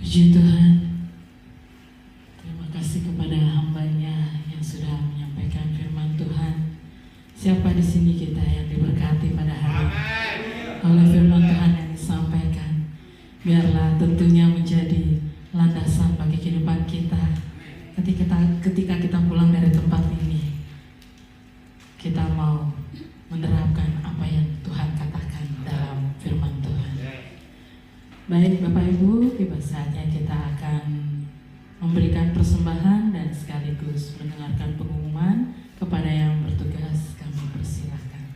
Puji Tuhan. Terima kasih kepada hamba-Nya yang sudah menyampaikan firman Tuhan. Siapa di sini kita yang diberkati pada hari ini oleh firman Tuhan yang disampaikan? Biarlah tentunya menjadi landasan bagi kehidupan kita. Ketika kita pulang dari tempat ini, kita mau menerapkan apa yang Tuhan katakan dalam firman Tuhan. Baik Bapak Ibu, tiba saatnya kita akan memberikan persembahan dan sekaligus mendengarkan pengumuman. Kepada yang bertugas kami persilahkan.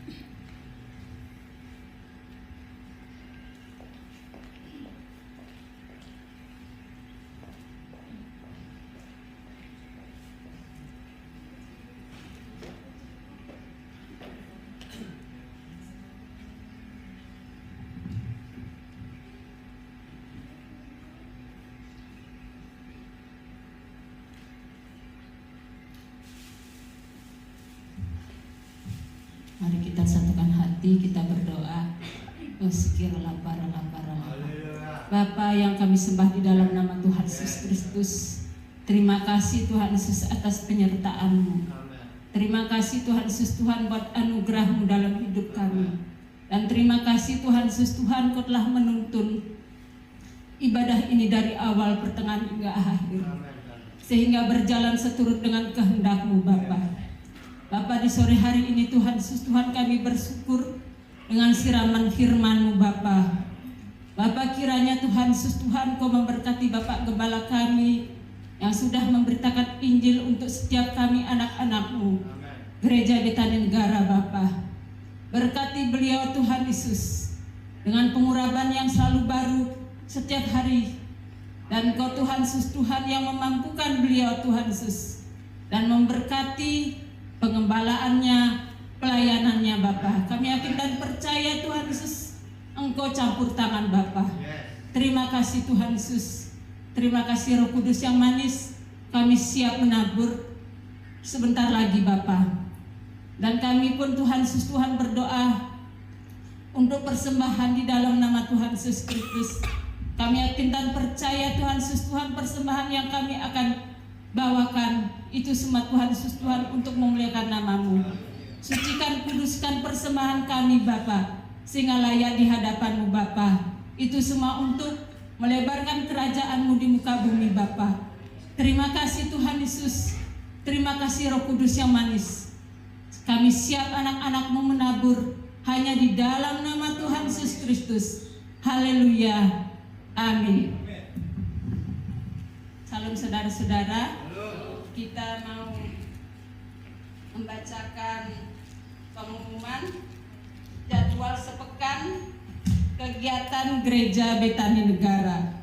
Mari kita satukan hati, kita berdoa. Bapa yang kami sembah di dalam nama Tuhan Yesus Kristus, terima kasih Tuhan Yesus atas penyertaan-Mu. Terima kasih Tuhan Yesus Tuhan buat anugerah-Mu dalam hidup kami. Dan terima kasih Tuhan Yesus Tuhan Kau telah menuntun ibadah ini dari awal, pertengahan hingga akhir, sehingga berjalan seturut dengan kehendak-Mu Bapa. Bapa, di sore hari ini Tuhan Yesus Tuhan kami bersyukur dengan siraman firman-Mu Bapa. Bapa, kiranya Tuhan Yesus Tuhan Kau memberkati Bapak Gembala kami yang sudah memberitakan Injil untuk setiap kami anak-anak-Mu Gereja Betani Negara Bapa. Berkati beliau Tuhan Yesus dengan pengurapan yang selalu baru setiap hari. Dan Kau Tuhan Yesus Tuhan yang memampukan beliau Tuhan Yesus dan memberkati pengembalaannya, pelayanannya Bapa. Kami yakin dan percaya Tuhan Yesus, Engkau campur tangan Bapa. Terima kasih Tuhan Yesus. Terima kasih Roh Kudus yang manis. Kami siap menabur sebentar lagi Bapa. Dan kami pun Tuhan Yesus Tuhan berdoa untuk persembahan di dalam nama Tuhan Yesus Kristus. Kami yakin dan percaya Tuhan Yesus Tuhan, persembahan yang kami akan bawakan itu semua Tuhan Yesus Tuhan untuk memuliakan nama-Mu. Sucikan, kuduskan persembahan kami Bapa, sehingga layak di hadapan-Mu Bapa. Itu semua untuk melebarkan kerajaan-Mu di muka bumi Bapa. Terima kasih Tuhan Yesus. Terima kasih Roh Kudus yang manis. Kami siap anak-anak-Mu menabur hanya di dalam nama Tuhan Yesus Kristus. Haleluya. Amin. Salam saudara-saudara, kita mau membacakan pengumuman jadwal sepekan kegiatan Gereja Betani Negara.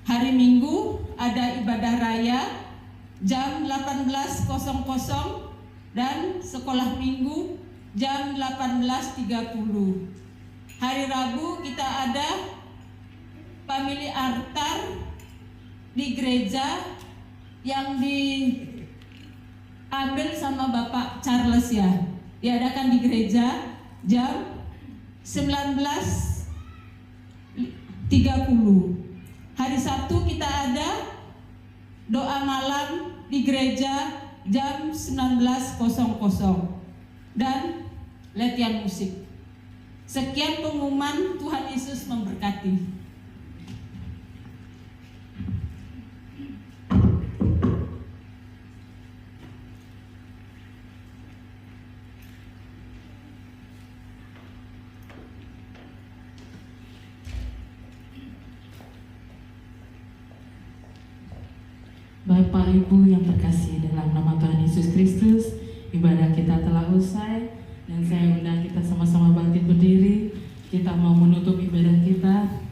Hari Minggu ada ibadah raya jam 18.00 dan sekolah minggu jam 18.30. Hari Rabu kita ada family altar di gereja yang diambil sama Bapak Charles ya. Diadakan di gereja jam 19.30. Hari Sabtu kita ada doa malam di gereja jam 19.00 dan latihan musik. Sekian pengumuman, Tuhan Yesus memberkati. Bapak Ibu yang terkasih dalam nama Tuhan Yesus Kristus, ibadah kita telah usai dan saya undang kita sama-sama bangkit berdiri. Kita mau menutup ibadah kita.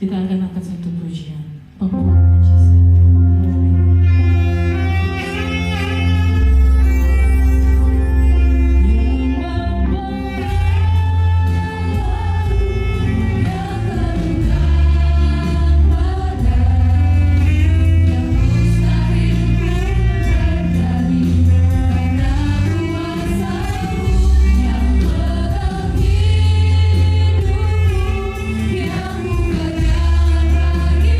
Kita akan angkat satu pujian, pembuat puji. Bagi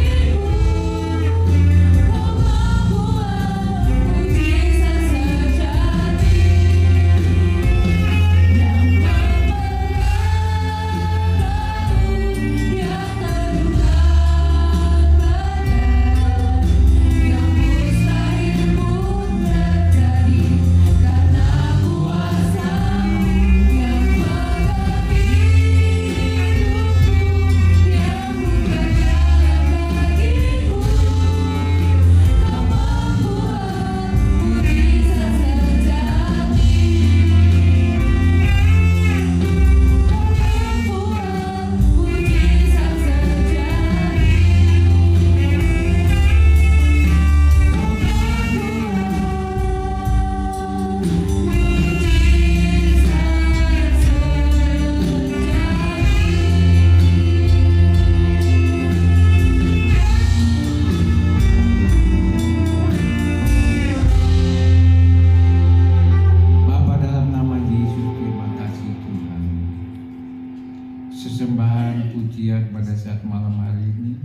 persembahan pujian pada saat malam hari ini,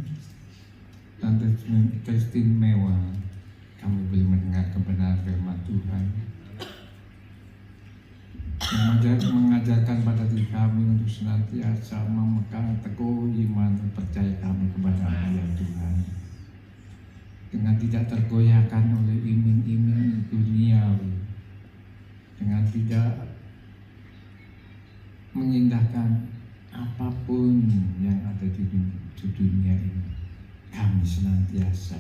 dan teristimewa kami boleh mendengar kebenaran firman Tuhan yang mengajarkan pada diri kami untuk senantiasa memegang teguh iman dan percaya kami kepada-Mu ya Tuhan, dengan tidak tergoyahkan oleh iming-iming duniawi, dengan tidak mengindahkan apapun yang ada di dunia ini. Kami senantiasa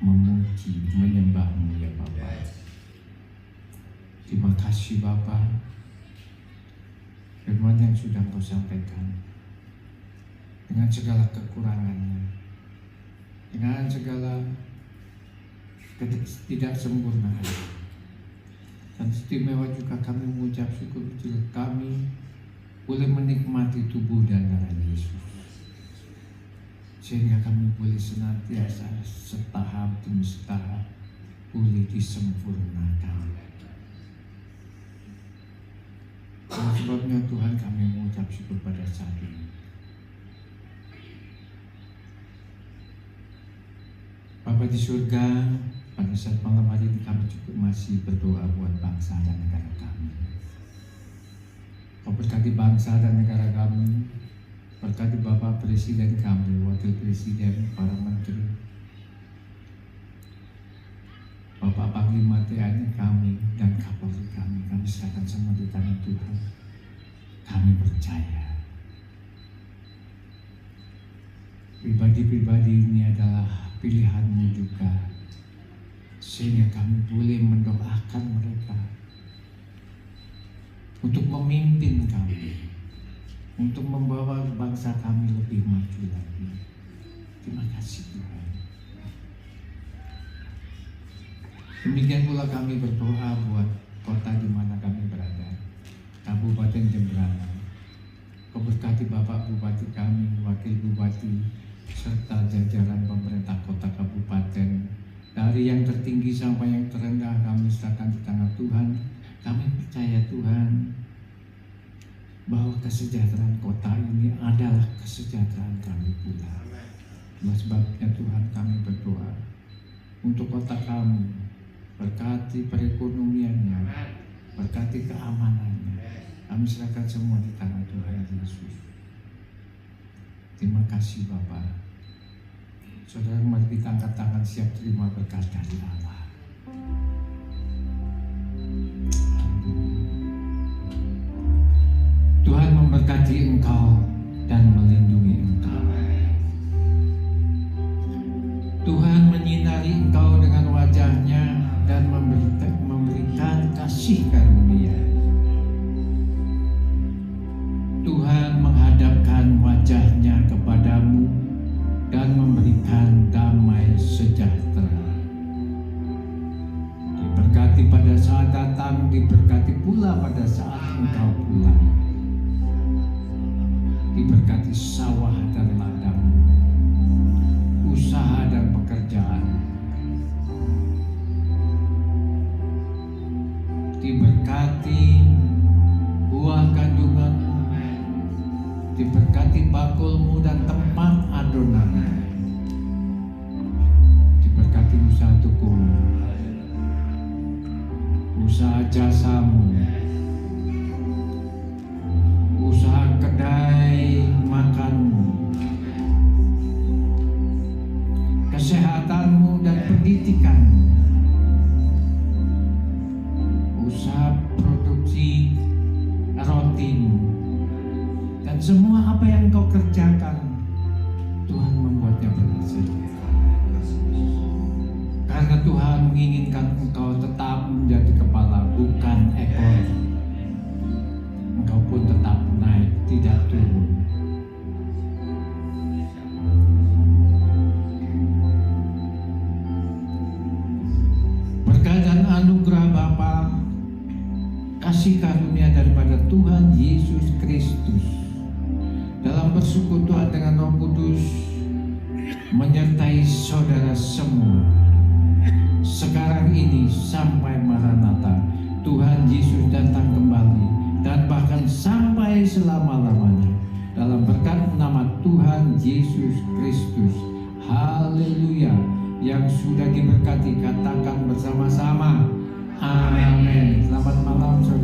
memuji, menyembah-Mu ya Bapa. Terima kasih Bapa, firman yang sudah Kau sampaikan dengan segala kekurangannya, dengan segala ketidaksempurnaan, dan istimewa juga kami mengucap syukur bila kami boleh menikmati tubuh dan darah Yesus, sehingga kami boleh senantiasa setahap demi setahap boleh disempurnakan. Oleh sebabnya Tuhan, kami mengucap syukur pada saat ini. Bapa di surga, pada saat malam hari ini kami juga masih berdoa buat bangsa dan negara kami. Kau berkati bangsa dan negara kami, berkati Bapak Presiden kami, Wakil Presiden, para Menteri, Bapak Panglima TNI kami, dan Kapolri kami serahkan semua di tangan Tuhan. Kami percaya pribadi-pribadi ini adalah pilihan-Mu juga, sehingga kami boleh mendoakan mereka untuk memimpin kami, untuk membawa bangsa kami lebih maju lagi. Terima kasih Tuhan. Demikian pula kami berdoa buat kota di mana kami berada, Kabupaten Jemberana. Kau berkati Bapak Bupati kami, Wakil Bupati, serta jajaran pemerintah kota kabupaten, dari yang tertinggi sampai yang terendah kami serahkan di tangan Tuhan. Kami percaya Tuhan bahwa kesejahteraan kota ini adalah kesejahteraan kami pula. Oleh sebabnya Tuhan, kami berdoa untuk kota kami, berkati perekonomiannya, berkati keamanannya. Kami serahkan semua di tangan Tuhan Yesus. Terima kasih Bapak. Saudara, mari kita angkat tangan siap terima berkat dari Allah. Tuhan memberkati engkau dan melindungi engkau. Tuhan menyinari engkau dengan wajah-Nya dan memberikan kasih karunia. Tuhan menghadapkan wajah-Nya kepadamu dan memberikan damai sejahtera. Diberkati pada saat datang, diberkati pula pada saat engkau pulang. Diberkati sawah dan ladang, usaha dan pekerjaan. Diberkati buah kandunganmu, diberkati bakulmu dan tempat adonanmu. Diberkati usaha tokomu, usaha jasamu, usaha kedai makanmu, kesehatanmu dan pendidikanmu, usaha produksi rotimu, dan semua apa yang kau kerjakan, Tuhan membuatnya berhasil. Karena Tuhan menginginkan engkau tetap menjadi kepala, bukan ekor. Engkau pun tetap naik, tidak turun. Berkat dan anugerah Bapa, kasih karunia daripada Tuhan Yesus Kristus, dalam persekutuan dengan Roh Kudus, menyertai saudara semua sekarang ini sampai Maranatha, Tuhan Yesus datang kembali, dan bahkan sampai selama-lamanya. dalam berkat nama Tuhan Yesus Kristus. Haleluya. Yang sudah diberkati katakan bersama-sama. Amin. Selamat malam saudara.